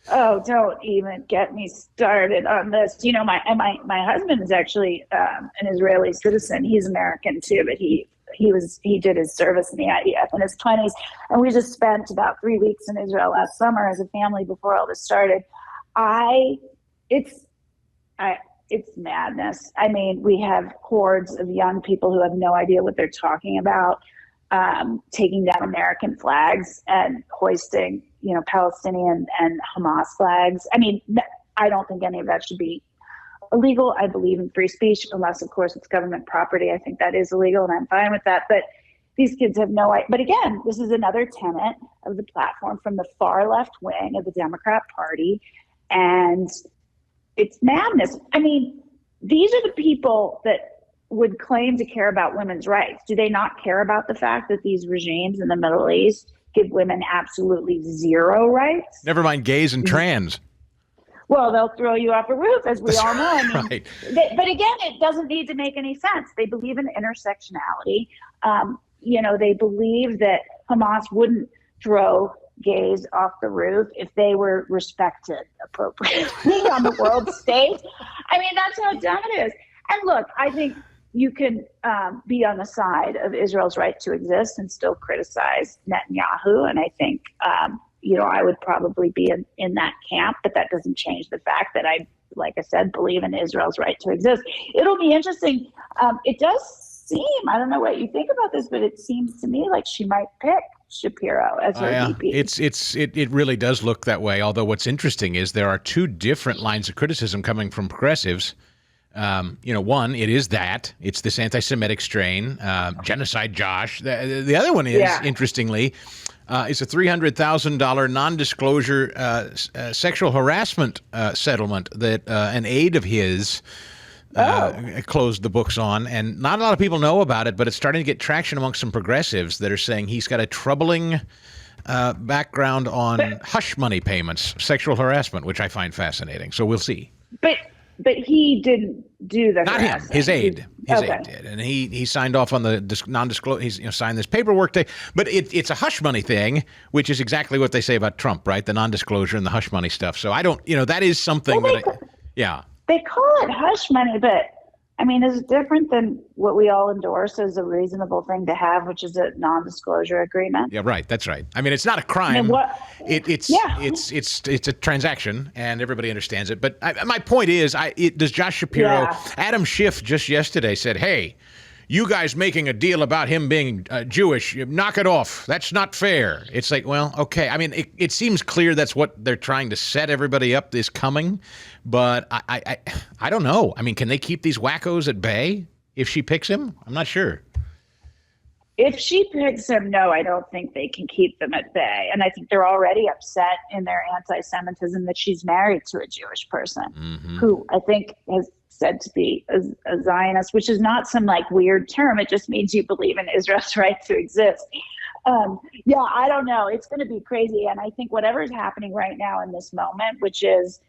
Oh, don't even get me started on this. You know, my husband is actually an Israeli citizen. He's American too, but he did his service in the IDF in his 20s, and we just spent about 3 weeks in Israel last summer as a family before all this started. It's madness. I mean, we have hordes of young people who have no idea what they're talking about, taking down American flags and hoisting, you know, Palestinian and Hamas flags. I mean, I don't think any of that should be illegal. I believe in free speech, unless, of course, it's government property. I think that is illegal, and I'm fine with that. But these kids have no idea. But again, this is another tenet of the platform from the far left wing of the Democrat Party, and it's madness. I mean, these are the people that would claim to care about women's rights. Do they not care about the fact that these regimes in the Middle East give women absolutely zero rights? Never mind gays and trans. Well, they'll throw you off a roof, as we all know. I mean, right. But again, it doesn't need to make any sense. They believe in intersectionality. You know, they believe that Hamas wouldn't throw gays off the roof if they were respected appropriately on the world stage. I mean, that's how dumb it is. And look, I think you can be on the side of Israel's right to exist and still criticize Netanyahu. And I think, you know, I would probably be in that camp, but that doesn't change the fact that I, like I said, believe in Israel's right to exist. It'll be interesting. It does seem, I don't know what you think about this, but it seems to me like she might pick Shapiro as her VP. It really does look that way. Although what's interesting is there are two different lines of criticism coming from progressives. You know, one, it's this anti-Semitic strain, genocide Josh. The other one is, interestingly, is a $300,000 non-disclosure sexual harassment settlement that an aide of his closed the books on. And not a lot of people know about it, but it's starting to get traction amongst some progressives that are saying he's got a troubling background on hush money payments, sexual harassment, which I find fascinating. So we'll see. But he didn't do the Not him. His aide. Aide did, and he signed off on the non-disclosure. He's signed this paperwork. But it's a hush money thing, which is exactly what they say about Trump, right? The non-disclosure and the hush money stuff. So I don't. You know, that is something yeah. They call it hush money, but I mean, it's different than what we all endorse as a reasonable thing to have, which is a non-disclosure agreement. Yeah, right. That's right. I mean, it's not a crime. I mean, it's a transaction, and everybody understands it. But my point is, does Josh Shapiro, Adam Schiff just yesterday said, "Hey, you guys making a deal about him being Jewish, knock it off. That's not fair." It's like, well, okay. I mean, it seems clear that's what they're trying to set everybody up is coming. But I don't know. I mean, can they keep these wackos at bay if she picks him? I'm not sure. If she picks him, no, I don't think they can keep them at bay. And I think they're already upset in their anti-Semitism that she's married to a Jewish person who I think has said to be a Zionist, which is not some like weird term. It just means you believe in Israel's right to exist. I don't know. It's going to be crazy. And I think whatever's happening right now in this moment, which is,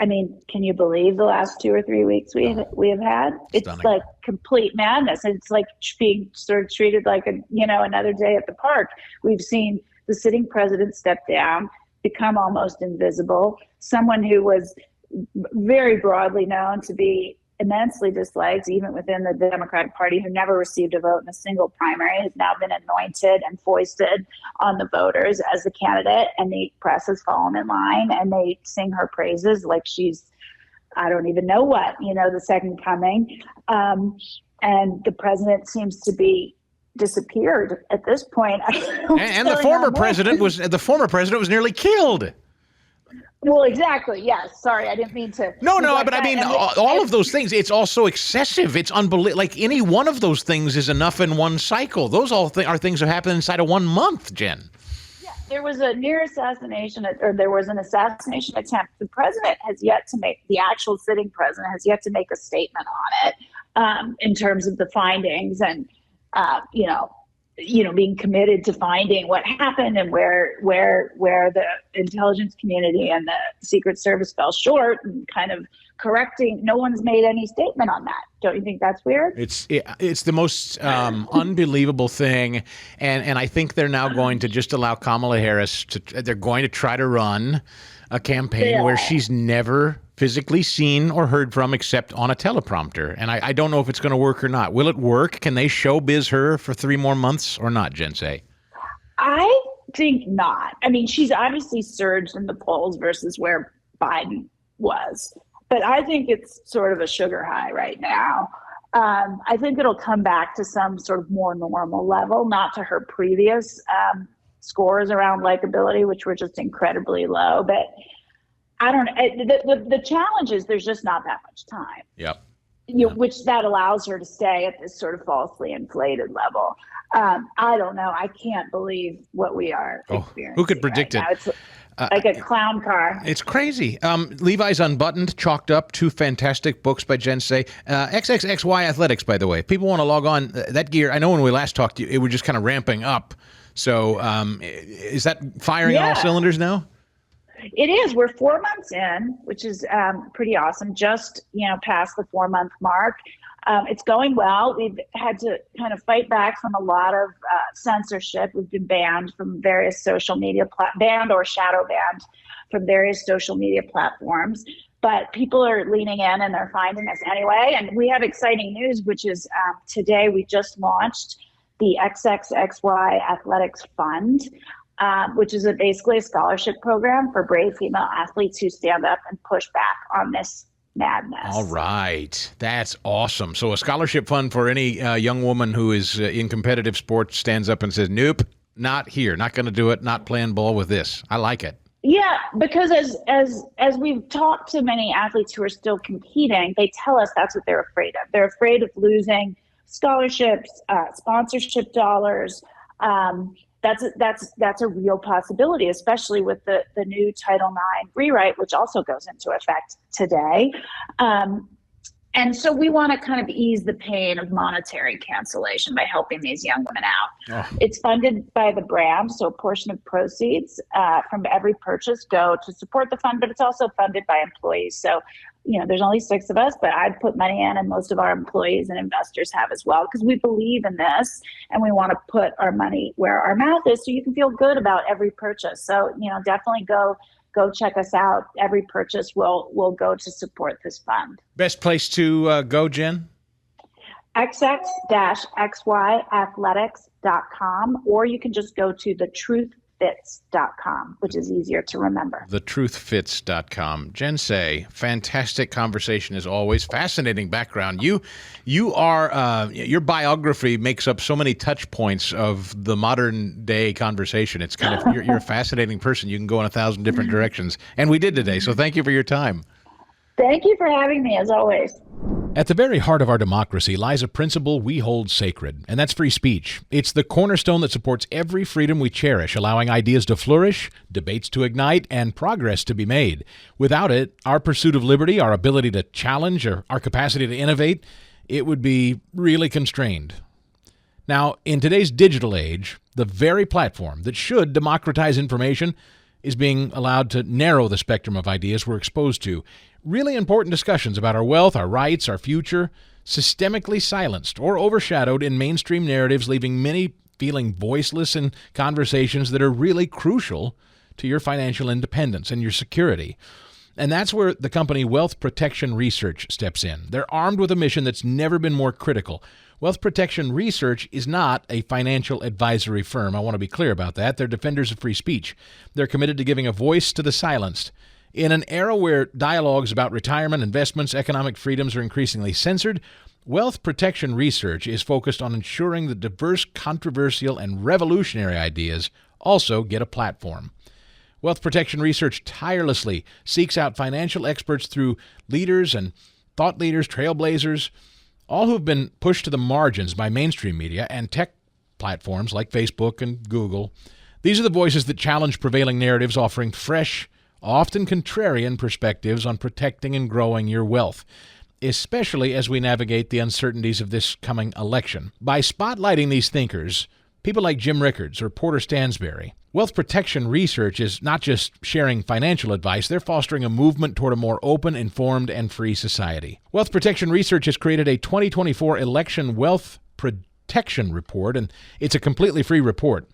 I mean, can you believe the last 2 or 3 weeks we have had? It's like complete madness. It's like being sort of treated like another day at the park. We've seen the sitting president step down, become almost invisible. Someone who was very broadly known to be immensely disliked, even within the Democratic Party, who never received a vote in a single primary, has now been anointed and foisted on the voters as the candidate, and the press has fallen in line and they sing her praises like she's, I don't even know what, the second coming. And the president seems to be disappeared at this point. And the former president was nearly killed. Well, exactly. Yes. Sorry, I didn't mean to. No, but I mean, all of those things, it's also excessive. It's unbelievable. Like any one of those things is enough in one cycle. Those all are things that happen inside of 1 month, Jen. Yeah, there was a near assassination, or there was an assassination attempt. The president has yet to make, the actual sitting president has yet to make a statement on it in terms of the findings and, being committed to finding what happened and where the intelligence community and the Secret Service fell short and kind of correcting. No one's made any statement on that. Don't you think that's weird? It's the most unbelievable thing. And I think they're now going to just allow Kamala Harris they're going to try to run. a campaign where she's never physically seen or heard from except on a teleprompter. And I don't know if it's going to work or not. Will it work? Can they showbiz her for 3 more months or not, Jensei? I think not. I mean, she's obviously surged in the polls versus where Biden was. But I think it's sort of a sugar high right now. I think it'll come back to some sort of more normal level, not to her previous scores around likability, which were just incredibly low. But I don't know. The challenge is there's just not that much time. Yep. Which that allows her to stay at this sort of falsely inflated level. I don't know. I can't believe what we are experiencing. Who could predict right it? It's like a clown car. It's crazy. Levi's Unbuttoned, chalked up, 2 fantastic books by Jensei. XXXY Athletics, by the way. People want to log on. That gear, I know when we last talked, it was just kind of ramping up. So is that firing on all cylinders now? It is. We're 4 months in, which is pretty awesome. Just, past the 4-month mark. It's going well. We've had to kind of fight back from a lot of censorship. We've been banned from various social media, banned or shadow banned from various social media platforms. But people are leaning in and they're finding us anyway. And we have exciting news, which is today we just launched the XXXY Athletics Fund, which is basically a scholarship program for brave female athletes who stand up and push back on this madness. All right. That's awesome. So a scholarship fund for any young woman who is in competitive sports stands up and says, nope, not here, not going to do it, not playing ball with this. I like it. Yeah, because as we've talked to many athletes who are still competing, they tell us that's what they're afraid of. They're afraid of losing scholarships, sponsorship dollars. That's a real possibility, especially with the new Title IX rewrite, which also goes into effect today. And so we want to kind of ease the pain of monetary cancellation by helping these young women out. Oh. It's funded by the brand, so a portion of proceeds from every purchase go to support the fund, but it's also funded by employees. So, there's only 6 of us, but I'd put money in, and most of our employees and investors have as well, because we believe in this and we want to put our money where our mouth is so you can feel good about every purchase. So, definitely go check us out. Every purchase will go to support this fund. Best place to go, Jen? xx-xyathletics.com, or you can just go to thetruthfits.com, which is easier to remember. Thetruthfits.com. Jensei, fantastic conversation as always. Fascinating background. You are your biography makes up so many touch points of the modern day conversation. It's kind of you're a fascinating person. You can go in 1,000 different directions, and we did today. So thank you for your time. Thank you for having me, as always. At the very heart of our democracy lies a principle we hold sacred, and that's free speech. It's the cornerstone that supports every freedom we cherish, allowing ideas to flourish, debates to ignite, and progress to be made. Without it, our pursuit of liberty, our ability to challenge, or our capacity to innovate, it would be really constrained. Now, in today's digital age, the very platform that should democratize information is being allowed to narrow the spectrum of ideas we're exposed to. Really important discussions about our wealth, our rights, our future, systemically silenced or overshadowed in mainstream narratives, leaving many feeling voiceless in conversations that are really crucial to your financial independence and your security. And that's where the company Wealth Protection Research steps in. They're armed with a mission that's never been more critical. Wealth Protection Research is not a financial advisory firm. I want to be clear about that. They're defenders of free speech. They're committed to giving a voice to the silenced. In an era where dialogues about retirement, investments, economic freedoms are increasingly censored, Wealth Protection Research is focused on ensuring that diverse, controversial, and revolutionary ideas also get a platform. Wealth Protection Research tirelessly seeks out financial experts through leaders and thought leaders, trailblazers, all who have been pushed to the margins by mainstream media and tech platforms like Facebook and Google. These are the voices that challenge prevailing narratives, offering fresh, often contrarian perspectives on protecting and growing your wealth, especially as we navigate the uncertainties of this coming election. By spotlighting these thinkers, people like Jim Rickards or Porter Stansberry, Wealth Protection Research is not just sharing financial advice, they're fostering a movement toward a more open, informed, and free society. Wealth Protection Research has created a 2024 election wealth protection report, and it's a completely free report.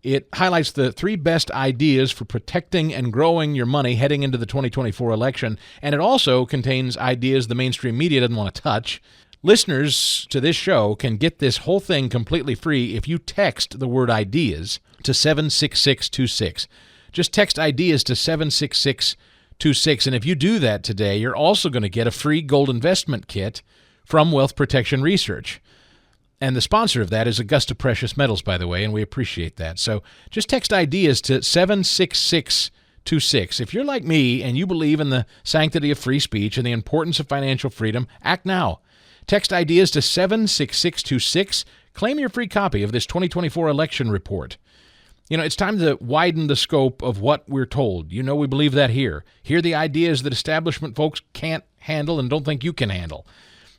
It highlights the 3 best ideas for protecting and growing your money heading into the 2024 election, and it also contains ideas the mainstream media doesn't want to touch. Listeners to this show can get this whole thing completely free if you text the word ideas to 76626. Just text ideas to 76626, and if you do that today, you're also going to get a free gold investment kit from Wealth Protection Research. And the sponsor of that is Augusta Precious Metals, by the way, and we appreciate that. So just text ideas to 76626. If you're like me and you believe in the sanctity of free speech and the importance of financial freedom, act now. Text ideas to 76626. Claim your free copy of this 2024 election report. It's time to widen the scope of what we're told. We believe that here. Hear the ideas that establishment folks can't handle and don't think you can handle.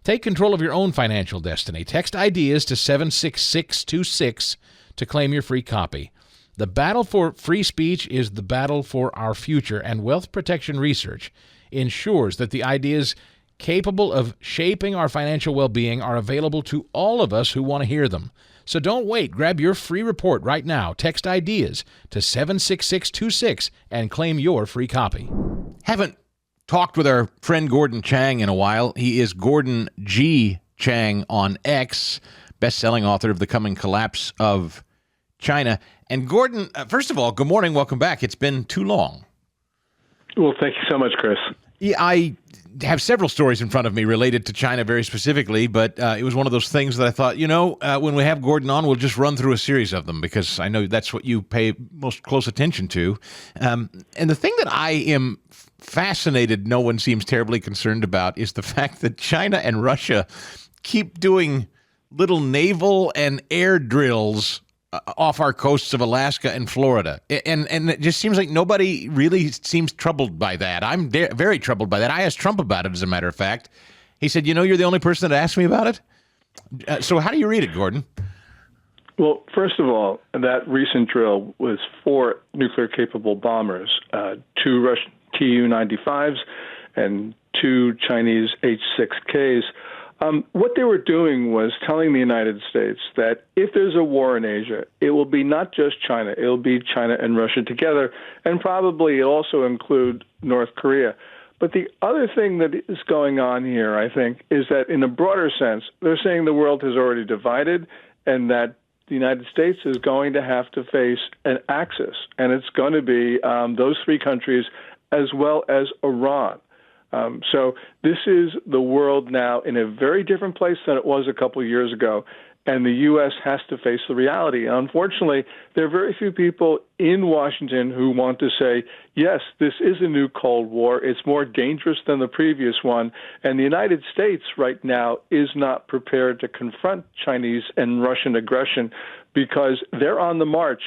Take control of your own financial destiny. Text ideas to 76626 to claim your free copy. The battle for free speech is the battle for our future, and Wealth Protection Research ensures that the ideas capable of shaping our financial well-being are available to all of us who want to hear them. So don't wait. Grab your free report right now. Text ideas to 76626 and claim your free copy. Haven't talked with our friend Gordon Chang in a while. He is Gordon G. Chang on X, best-selling author of The Coming Collapse of China. And Gordon, first of all, good morning. Welcome back. It's been too long. Well, thank you so much, Chris. Yeah, I have several stories in front of me related to China very specifically, but it was one of those things that I thought, when we have Gordon on, we'll just run through a series of them because I know that's what you pay most close attention to. And the thing that I am fascinated, no one seems terribly concerned about, is the fact that China and Russia keep doing little naval and air drills off our coasts of Alaska and Florida. And it just seems like nobody really seems troubled by that. I'm very troubled by that. I asked Trump about it, as a matter of fact. He said, you're the only person that asked me about it? So how do you read it, Gordon? Well, first of all, that recent drill was 4 nuclear-capable bombers, 2 Russian Tu-95s and 2 Chinese H-6Ks. What they were doing was telling the United States that if there's a war in Asia, it will be not just China. It will be China and Russia together, and probably it'll also include North Korea. But the other thing that is going on here, I think, is that in a broader sense, they're saying the world has already divided and that the United States is going to have to face an axis, and it's going to be those 3 countries as well as Iran. So this is the world now in a very different place than it was a couple of years ago, and the U.S. has to face the reality. And unfortunately, there are very few people in Washington who want to say, yes, this is a new Cold War. It's more dangerous than the previous one, and the United States right now is not prepared to confront Chinese and Russian aggression because they're on the march,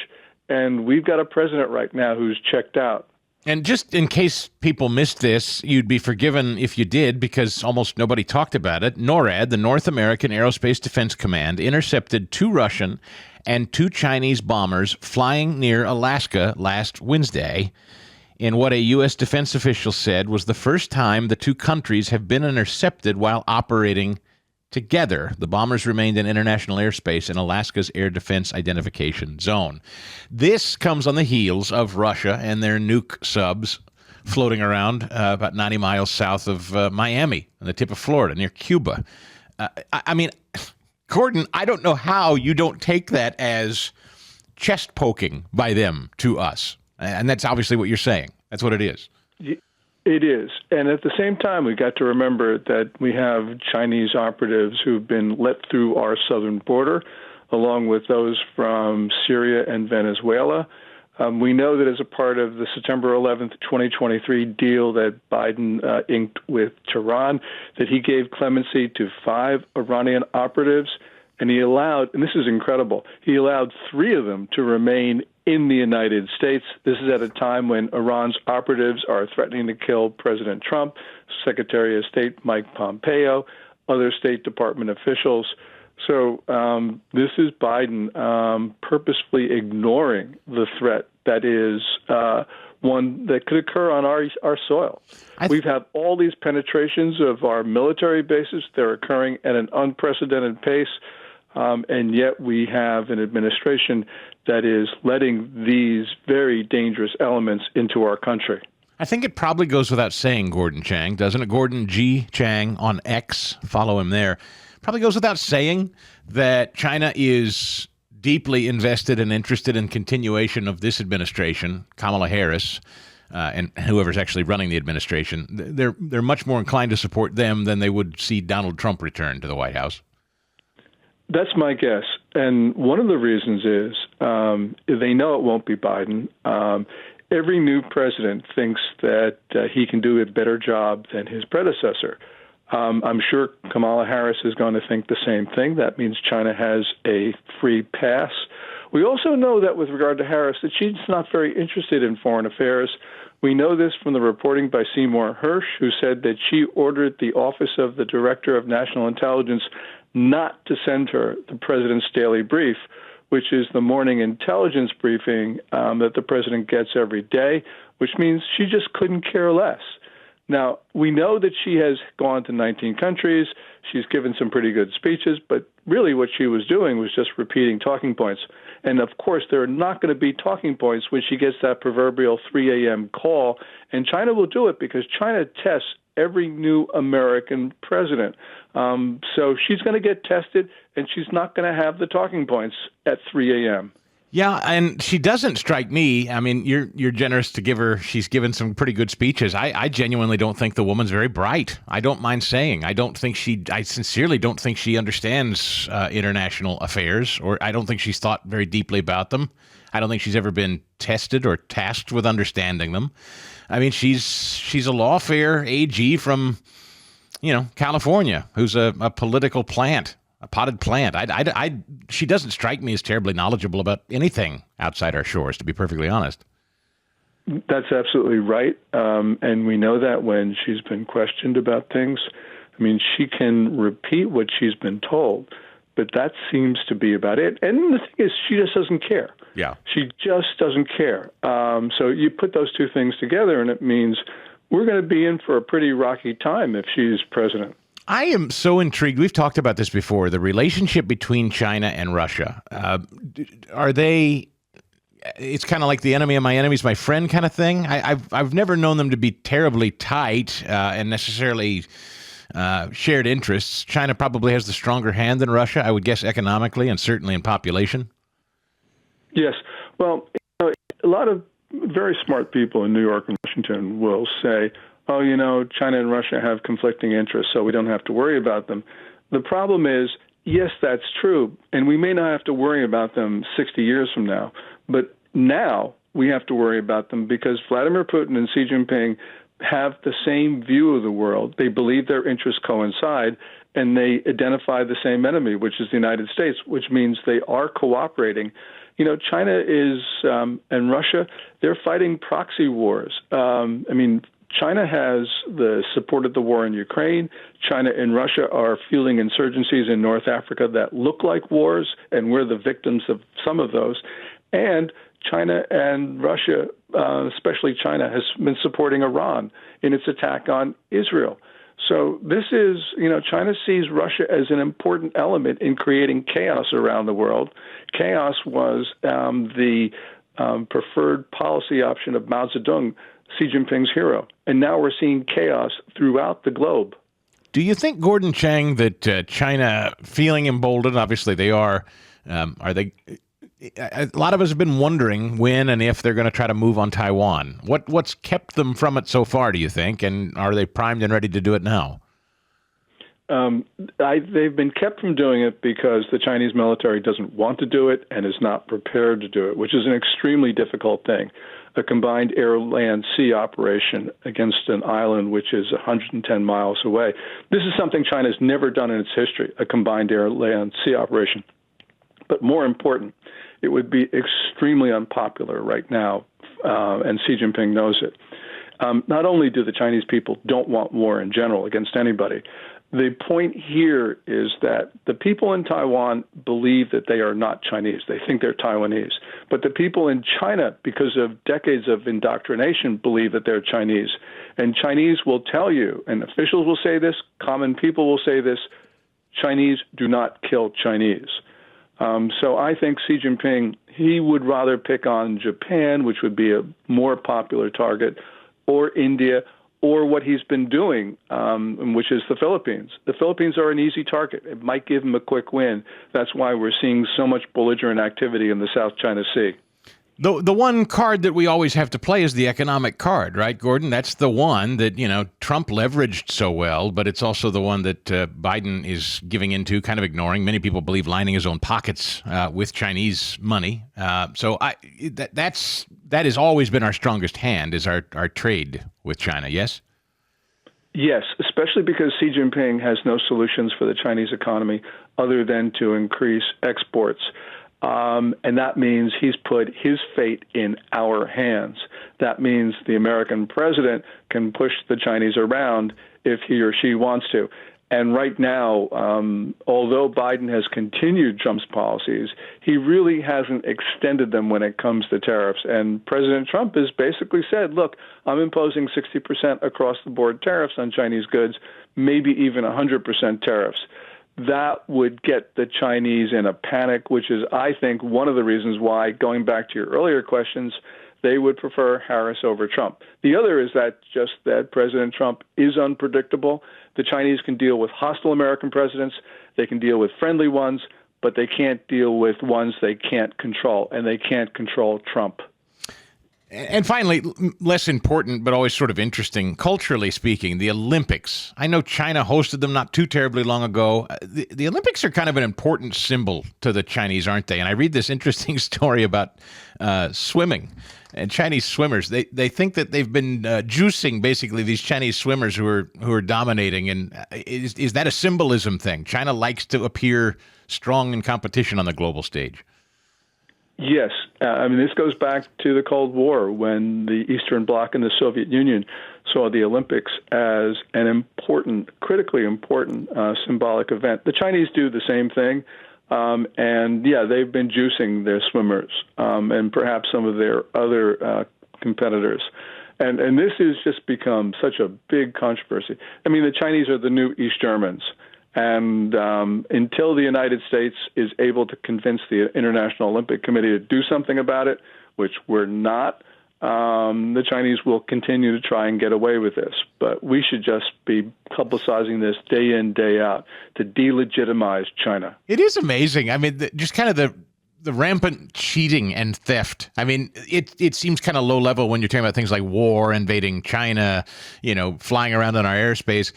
and we've got a president right now who's checked out. And just in case people missed this, you'd be forgiven if you did because almost nobody talked about it. NORAD, the North American Aerospace Defense Command, intercepted 2 Russian and 2 Chinese bombers flying near Alaska last Wednesday in what a U.S. defense official said was the first time the 2 countries have been intercepted while operating together. The bombers remained in international airspace in Alaska's Air Defense Identification Zone. This comes on the heels of Russia and their nuke subs floating around about 90 miles south of Miami, on the tip of Florida, near Cuba. I mean, Gordon, I don't know how you don't take that as chest poking by them to us. And that's obviously what you're saying. That's what it is. It is. And at the same time, we've got to remember that we have Chinese operatives who've been let through our southern border, along with those from Syria and Venezuela. We know that as a part of the September 11th, 2023 deal that Biden inked with Tehran, that he gave clemency to 5 Iranian operatives, and he allowed, and this is incredible, he allowed 3 of them to remain in the United States. This is at a time when Iran's operatives are threatening to kill President Trump, Secretary of State Mike Pompeo, other State Department officials. So this is Biden purposefully ignoring the threat that is one that could occur on our soil. We've had all these penetrations of our military bases. They're occurring at an unprecedented pace. And yet we have an administration that is letting these very dangerous elements into our country. I think it probably goes without saying, Gordon Chang, doesn't it? Gordon G. Chang on X, follow him there. Probably goes without saying that China is deeply invested and interested in continuation of this administration, Kamala Harris, and whoever's actually running the administration. They're much more inclined to support them than they would see Donald Trump return to the White House. That's my guess. And one of the reasons is they know it won't be Biden. Every new president thinks that he can do a better job than his predecessor. I'm sure Kamala Harris is going to think the same thing. That means China has a free pass. We also know that with regard to Harris, that she's not very interested in foreign affairs. We know this from the reporting by Seymour Hersh, who said that she ordered the Office of the Director of National Intelligence not to send her the president's daily brief, which is the morning intelligence briefing that the president gets every day, which means she just couldn't care less. Now, we know that she has gone to 19 countries. She's given some pretty good speeches, but really what she was doing was just repeating talking points. And, of course, there are not going to be talking points when she gets that proverbial 3 a.m. call. And China will do it because China tests every new American president. So she's going to get tested, and she's not going to have the talking points at 3 a.m. Yeah, and she doesn't strike me. I mean, you're generous to give her. She's given some pretty good speeches. I genuinely don't think the woman's very bright. I don't mind saying. I sincerely don't think she understands international affairs, or I don't think she's thought very deeply about them. I don't think she's ever been tested or tasked with understanding them. I mean, she's a lawfare AG from, California, who's a political plant. A potted plant. She doesn't strike me as terribly knowledgeable about anything outside our shores, to be perfectly honest. That's absolutely right. And we know that when she's been questioned about things. I mean, she can repeat what she's been told, but that seems to be about it. And the thing is, she just doesn't care. Yeah. She just doesn't care. So you put those two things together, and it means we're going to be in for a pretty rocky time if she's president. I am so intrigued. We've talked about this before, the relationship between China and Russia. Are they, it's kind of like the enemy of my enemy is my friend kind of thing? I've never known them to be terribly tight and necessarily shared interests. China probably has the stronger hand than Russia, I would guess, economically and certainly in population. Yes. Well, a lot of very smart people in New York and Washington will say, China and Russia have conflicting interests, so we don't have to worry about them. The problem is, yes, that's true, and we may not have to worry about them 60 years from now, but now we have to worry about them because Vladimir Putin and Xi Jinping have the same view of the world. They believe their interests coincide, and they identify the same enemy, which is the United States, which means they are cooperating. China is, and Russia, they're fighting proxy wars. China has supported the war in Ukraine. China and Russia are fueling insurgencies in North Africa that look like wars, and we're the victims of some of those. And China and Russia, especially China, has been supporting Iran in its attack on Israel. So this is, China sees Russia as an important element in creating chaos around the world. Chaos was the preferred policy option of Mao Zedong, Xi Jinping's hero. And now we're seeing chaos throughout the globe. Do you think, Gordon Chang, that China, feeling emboldened, obviously they are they? A lot of us have been wondering when and if they're going to try to move on Taiwan. What's kept them from it so far, do you think? And are they primed and ready to do it now? They've been kept from doing it because the Chinese military doesn't want to do it and is not prepared to do it, which is an extremely difficult thing. A combined air-land-sea operation against an island which is 110 miles away. This is something China's never done in its history, a combined air-land-sea operation. But more important, it would be extremely unpopular right now, and Xi Jinping knows it. Not only do the Chinese people don't want war in general against anybody, the point here is that the people in Taiwan believe that they are not Chinese. They think they're Taiwanese. But the people in China, because of decades of indoctrination, believe that they're Chinese. And Chinese will tell you, and officials will say this, common people will say this, Chinese do not kill Chinese. So I think Xi Jinping, he would rather pick on Japan, which would be a more popular target, or India, or what he's been doing, which is the Philippines. The Philippines are an easy target. It might give him a quick win. That's why we're seeing so much belligerent activity in the South China Sea. The one card that we always have to play is the economic card, right, Gordon? That's the one that, Trump leveraged so well, but it's also the one that Biden is giving into, kind of ignoring. Many people believe lining his own pockets with Chinese money. That has always been our strongest hand, is our trade with China, yes? Yes, especially because Xi Jinping has no solutions for the Chinese economy other than to increase exports. And that means he's put his fate in our hands. That means the American president can push the Chinese around if he or she wants to. And right now, although Biden has continued Trump's policies, he really hasn't extended them when it comes to tariffs. And President Trump has basically said, look, I'm imposing 60% across the board tariffs on Chinese goods, maybe even 100% tariffs. That would get the Chinese in a panic, which is, I think, one of the reasons why, going back to your earlier questions, they would prefer Harris over Trump. The other is that President Trump is unpredictable. The Chinese can deal with hostile American presidents. They can deal with friendly ones, but they can't deal with ones they can't control, and they can't control Trump. And finally, less important, but always sort of interesting, culturally speaking, the Olympics. I know China hosted them not too terribly long ago. The Olympics are kind of an important symbol to the Chinese, aren't they? And I read this interesting story about swimming and Chinese swimmers. They think that they've been juicing basically these Chinese swimmers who are dominating. And is that a symbolism thing? China likes to appear strong in competition on the global stage. Yes. This goes back to the Cold War, when the Eastern Bloc and the Soviet Union saw the Olympics as an important, critically important symbolic event. The Chinese do the same thing. They've been juicing their swimmers and perhaps some of their other competitors. And this has just become such a big controversy. The Chinese are the new East Germans. And until the United States is able to convince the International Olympic Committee to do something about it, which we're not, the Chinese will continue to try and get away with this. But we should just be publicizing this day in, day out to delegitimize China. It is amazing. Just kind of the rampant cheating and theft. It seems kind of low level when you're talking about things like war, invading China, flying around in our airspace.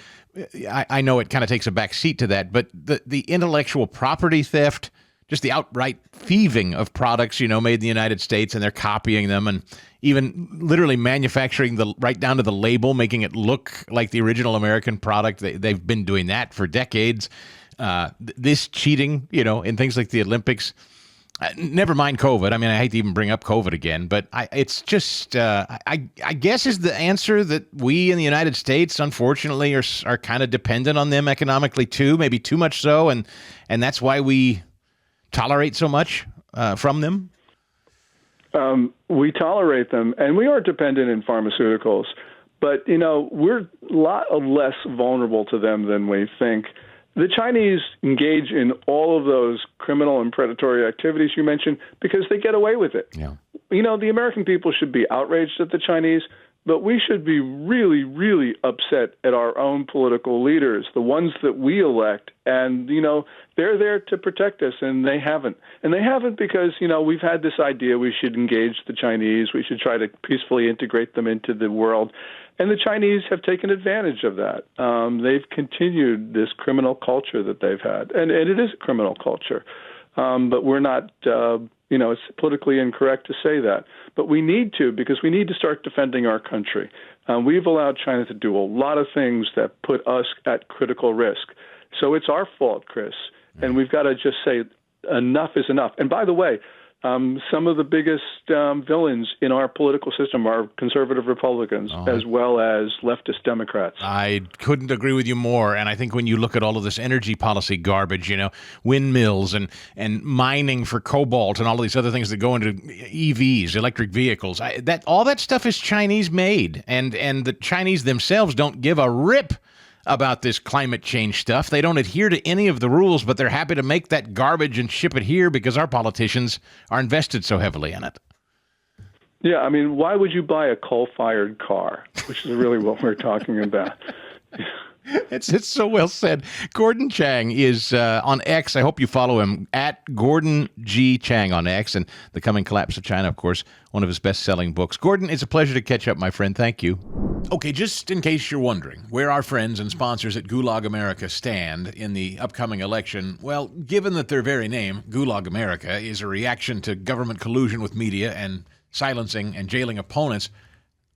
I know it kind of takes a back seat to that, but the intellectual property theft, just the outright thieving of products, made in the United States, and they're copying them, and even literally manufacturing right down to the label, making it look like the original American product. They've been doing that for decades. This cheating, in things like the Olympics. Never mind COVID. I hate to even bring up COVID again, but it's just, I guess is the answer that we in the United States, unfortunately, are kind of dependent on them economically too, maybe too much so, and that's why we tolerate so much from them? We tolerate them, and we are dependent in pharmaceuticals, but, we're a lot less vulnerable to them than we think. The Chinese engage in all of those criminal and predatory activities you mentioned because they get away with it. Yeah. The American people should be outraged at the Chinese, but we should be really, really upset at our own political leaders, the ones that we elect. And, they're there to protect us, and they haven't. And they haven't because, we've had this idea we should engage the Chinese, we should try to peacefully integrate them into the world. And the Chinese have taken advantage of that. They've continued this criminal culture that they've had. And it is a criminal culture. But we're not, it's politically incorrect to say that. But we need to, because we need to start defending our country. We've allowed China to do a lot of things that put us at critical risk. So it's our fault, Chris. And we've got to just say enough is enough. And by the way, some of the biggest villains in our political system are conservative Republicans as well as leftist Democrats. I couldn't agree with you more. And I think when you look at all of this energy policy garbage, windmills and mining for cobalt and all of these other things that go into EVs, electric vehicles, all that stuff is Chinese made. And the Chinese themselves don't give a rip about this climate change stuff. They don't adhere to any of the rules, but they're happy to make that garbage and ship it here because our politicians are invested so heavily in it. Yeah, I mean, why would you buy a coal-fired car, which is really what we're talking about? It's so well said. Gordon Chang is on X. I hope you follow him at Gordon G. Chang on X, and The Coming Collapse of China, of course, one of his best-selling books. Gordon, it's a pleasure to catch up, my friend. Thank you. Okay, just in case you're wondering where our friends and sponsors at Gulag America stand in the upcoming election, well, given that their very name, Gulag America, is a reaction to government collusion with media and silencing and jailing opponents,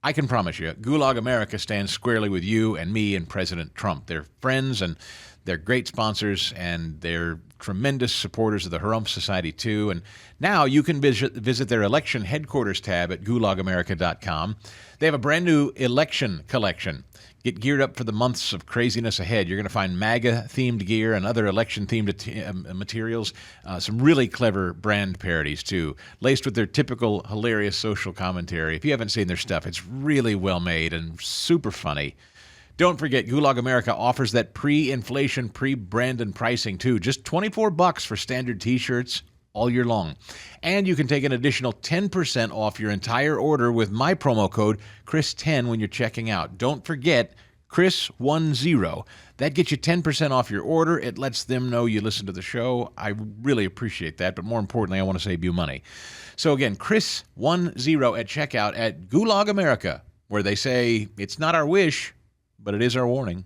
I can promise you, Gulag America stands squarely with you and me and President Trump. They're friends and they're great sponsors and they're tremendous supporters of the Harumph Society, too. And now you can visit their election headquarters tab at gulagamerica.com. They have a brand new election collection. Get geared up for the months of craziness ahead. You're going to find MAGA-themed gear and other election-themed materials. Some really clever brand parodies, too, laced with their typical hilarious social commentary. If you haven't seen their stuff, it's really well-made and super funny. Don't forget, Gulag America offers that pre-inflation, pre-Brandon pricing, too. Just $24 for standard T-shirts all year long. And you can take an additional 10% off your entire order with my promo code Chris10 when you're checking out. Don't forget Chris10. That gets you 10% off your order. It lets them know you listen to the show. I really appreciate that, but more importantly, I want to save you money. So again, Chris10 at checkout at Gulag America, where they say it's not our wish, but it is our warning.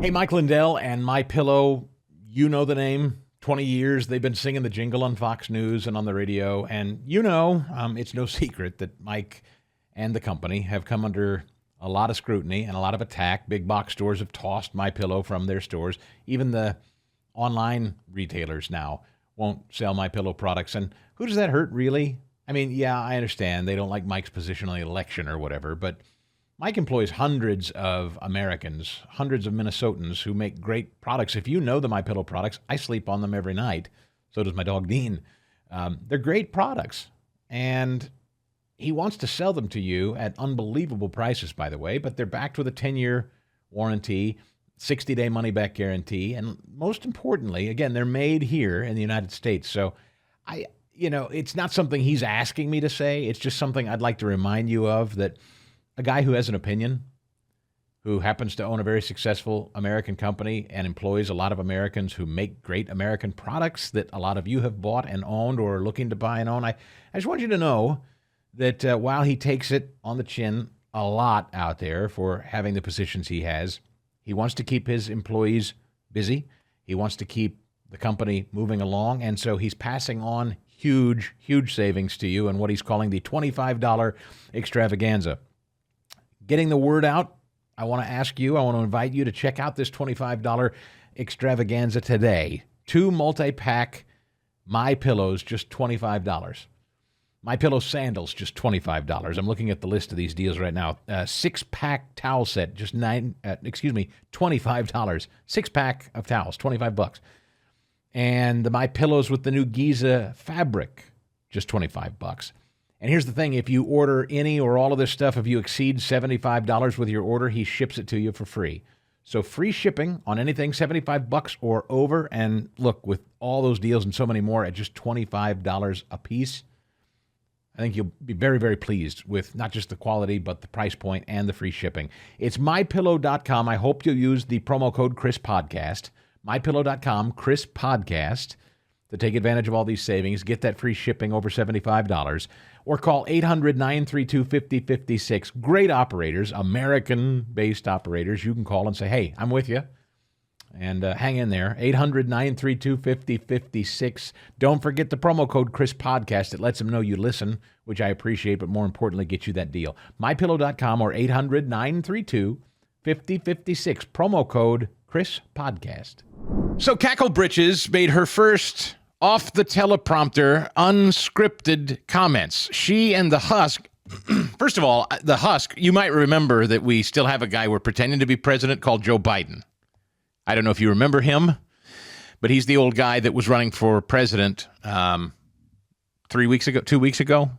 Hey, Mike Lindell and My Pillow, you know the name. 20 years, they've been singing the jingle on Fox News and on the radio. And it's no secret that Mike and the company have come under a lot of scrutiny and a lot of attack. Big box stores have tossed My Pillow from their stores. Even the online retailers now won't sell My Pillow products. And who does that hurt, really? I mean, yeah, I understand they don't like Mike's position on the election or whatever, but Mike employs hundreds of Americans, hundreds of Minnesotans who make great products. If you know the My Pillow products, I sleep on them every night. So does my dog Dean. They're great products, and he wants to sell them to you at unbelievable prices, by the way, but they're backed with a 10-year warranty, 60-day money-back guarantee, and most importantly, again, they're made here in the United States. So it's not something he's asking me to say. It's just something I'd like to remind you of, that a guy who has an opinion, who happens to own a very successful American company and employs a lot of Americans who make great American products that a lot of you have bought and owned or are looking to buy and own. I just want you to know that while he takes it on the chin a lot out there for having the positions he has, he wants to keep his employees busy. He wants to keep the company moving along. And so he's passing on huge, huge savings to you in what he's calling the $25 extravaganza. Getting the word out, I want to invite you to check out this $25 extravaganza today. 2 multi-pack My Pillows, just $25. My Pillow sandals, just $25. I'm looking at the list of these deals right now. 6-pack towel set, just $25. 6-pack of towels, $25. And the My Pillows with the new Giza fabric, just $25. And here's the thing, if you order any or all of this stuff, if you exceed $75 with your order, he ships it to you for free. So free shipping on anything $75 or over. And look, with all those deals and so many more at just $25 a piece, I think you'll be very, very pleased with not just the quality, but the price point and the free shipping. It's MyPillow.com. I hope you'll use the promo code ChrisPodcast. MyPillow.com, ChrisPodcast, to take advantage of all these savings. Get that free shipping over $75. Or call 800-932-5056. Great operators, American-based operators. You can call and say, hey, I'm with you. And hang in there. 800-932-5056. Don't forget the promo code ChrisPodcast. It lets them know you listen, which I appreciate, but more importantly, get you that deal. MyPillow.com or 800-932-5056. Promo code ChrisPodcast. So Cackle Britches made her first off the teleprompter, unscripted comments. She and the Husk, first of all, the Husk, you might remember that we still have a guy we're pretending to be president called Joe Biden. I don't know if you remember him, but he's the old guy that was running for president 2 weeks ago.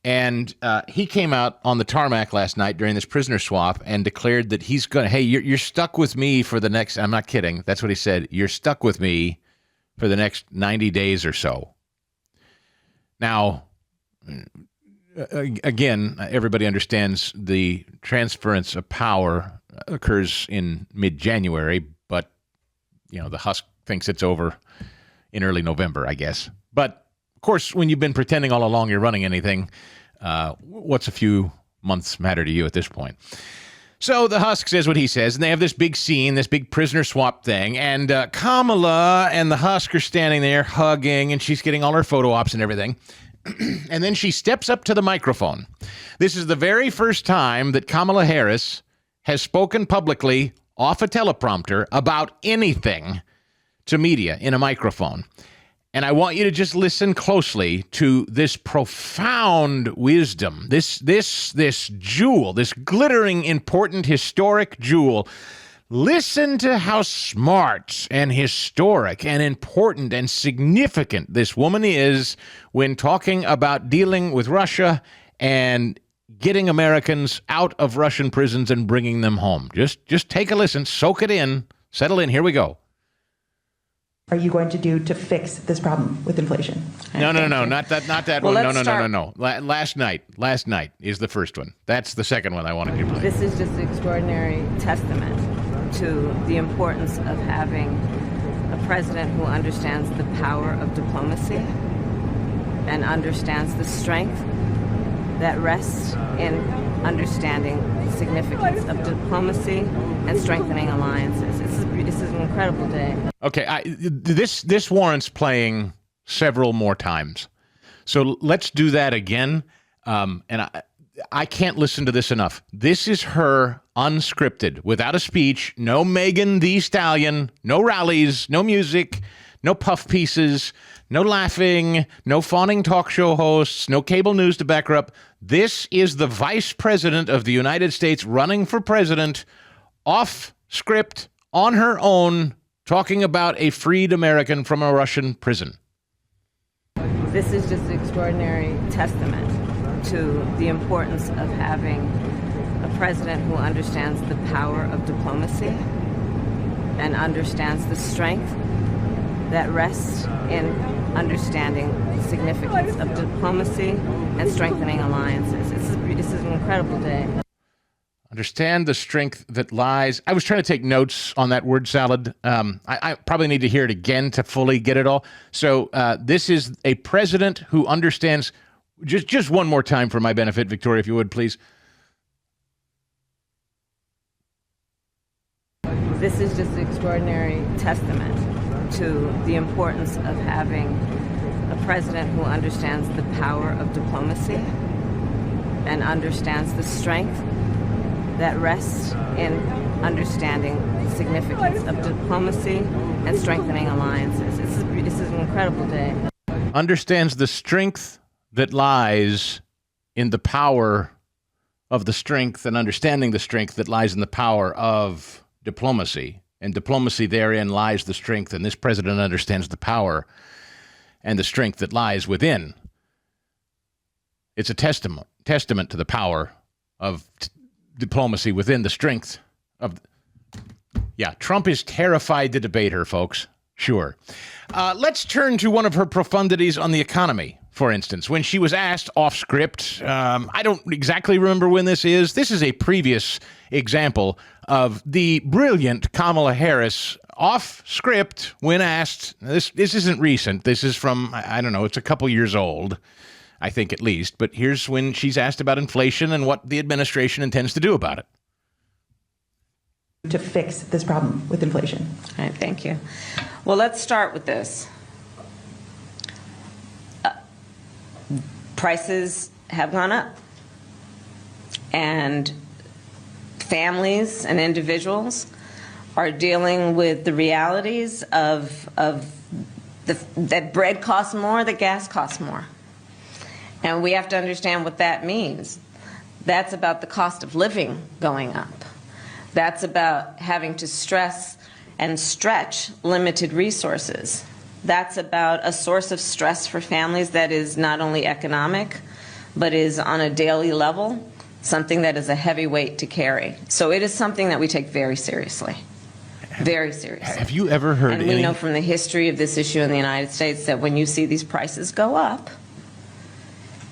And he came out on the tarmac last night during this prisoner swap and declared that he's going to, hey, you're stuck with me for the next, I'm not kidding, that's what he said, you're stuck with me for the next 90 days or so. Now, again, everybody understands the transference of power occurs in mid-January, but, the husk thinks it's over in early November, I guess. But, of course, when you've been pretending all along you're running anything, what's a few months matter to you at this point? So the husk says what he says, and they have this big scene, this big prisoner swap thing, and Kamala and the husk are standing there hugging, and she's getting all her photo ops and everything. And then she steps up to the microphone. This is the very first time that Kamala Harris has spoken publicly off a teleprompter about anything to media in a microphone. And I want you to just listen closely to this profound wisdom, this jewel, this glittering, important, historic jewel. Listen to how smart and historic and important and significant this woman is when talking about dealing with Russia and getting Americans out of Russian prisons and bringing them home. Just take a listen, soak it in, settle in. Here we go. Are you going to do to fix this problem with inflation? No, not that Well, one. No. Last night is the first one. That's the second one I wanted you to play. This is just an extraordinary testament to the importance of having a president who understands the power of diplomacy and understands the strength that rests in understanding the significance of diplomacy and strengthening alliances. This is an incredible day. Okay, this warrants playing several more times. So let's do that again. And I can't listen to this enough. This is her unscripted, without a speech, no Megan Thee Stallion, no rallies, no music, no puff pieces, no laughing, no fawning talk show hosts, no cable news to back her up. This is the vice president of the United States running for president, off script, on her own, talking about a freed American from a Russian prison. This is just an extraordinary testament to the importance of having a president who understands the power of diplomacy and understands the strength that rests in understanding the significance of diplomacy and strengthening alliances. This is an incredible day. Understand the strength that lies. I was trying to take notes on that word salad. I probably need to hear it again to fully get it all. So this is a president who understands. Just one more time for my benefit, Victoria, if you would, please. This is just an extraordinary testament to the importance of having a president who understands the power of diplomacy and understands the strength that rests in understanding the significance of diplomacy and strengthening alliances. This is an incredible day. Understands the strength that lies in the power of the strength and understanding the strength that lies in the power of diplomacy. And diplomacy therein lies the strength, and this president understands the power and the strength that lies within. It's a testament to the power of diplomacy within the strength of... Yeah, Trump is terrified to debate her, folks. Sure. Let's turn to one of her profundities on the economy, for instance. When she was asked off script, I don't exactly remember when this is. This is a previous example of the brilliant Kamala Harris off script when asked. This isn't recent. This is from, I don't know, it's a couple years old, I think at least. But here's when she's asked about inflation and what the administration intends to do about it. To fix this problem with inflation. All right, thank you. Well, let's start with this. Prices have gone up, and families and individuals are dealing with the realities of that bread costs more, that gas costs more. And we have to understand what that means. That's about the cost of living going up. That's about having to stress and stretch limited resources. That's about a source of stress for families that is not only economic, but is on a daily level something that is a heavy weight to carry. So it is something that we take very seriously. Very seriously. Have you ever heard And we know from the history of this issue in the United States that when you see these prices go up,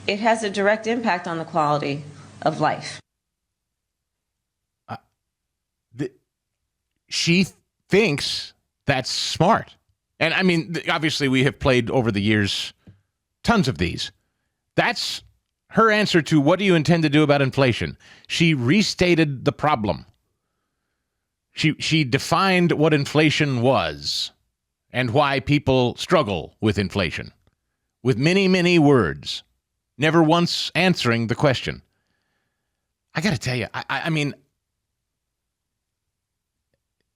it has a direct impact on the quality of life. She thinks that's smart. And I mean, obviously we have played over the years tons of these. That's her answer to what do you intend to do about inflation? She restated the problem. She defined what inflation was and why people struggle with inflation with many, many words, never once answering the question. I got to tell you, I mean,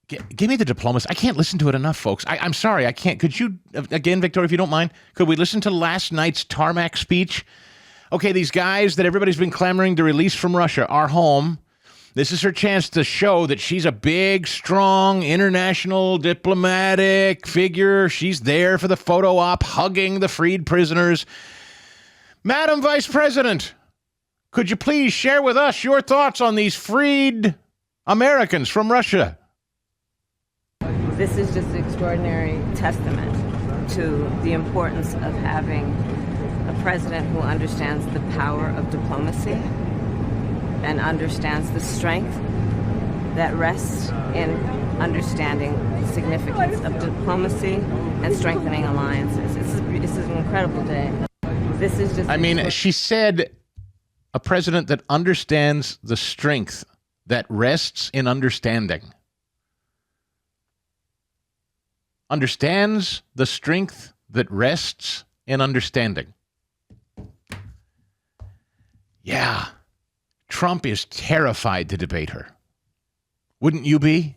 give me the diplomacy. I can't listen to it enough, folks. I'm sorry, I can't. Could you, again, Victoria, if you don't mind, could we listen to last night's tarmac speech? Okay, these guys that everybody's been clamoring to release from Russia are home. This is her chance to show that she's a big, strong, international diplomatic figure. She's there for the photo op, hugging the freed prisoners. Madam Vice President, could you please share with us your thoughts on these freed Americans from Russia? This is just an extraordinary testament to the importance of having a president who understands the power of diplomacy and understands the strength that rests in understanding the significance of diplomacy and strengthening alliances. This is an incredible day. This is just... I mean, she said a president that understands the strength that rests in understanding. Understands the strength that rests in understanding. Yeah. Trump is terrified to debate her. Wouldn't you be?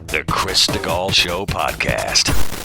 The Chris Stigall Show podcast.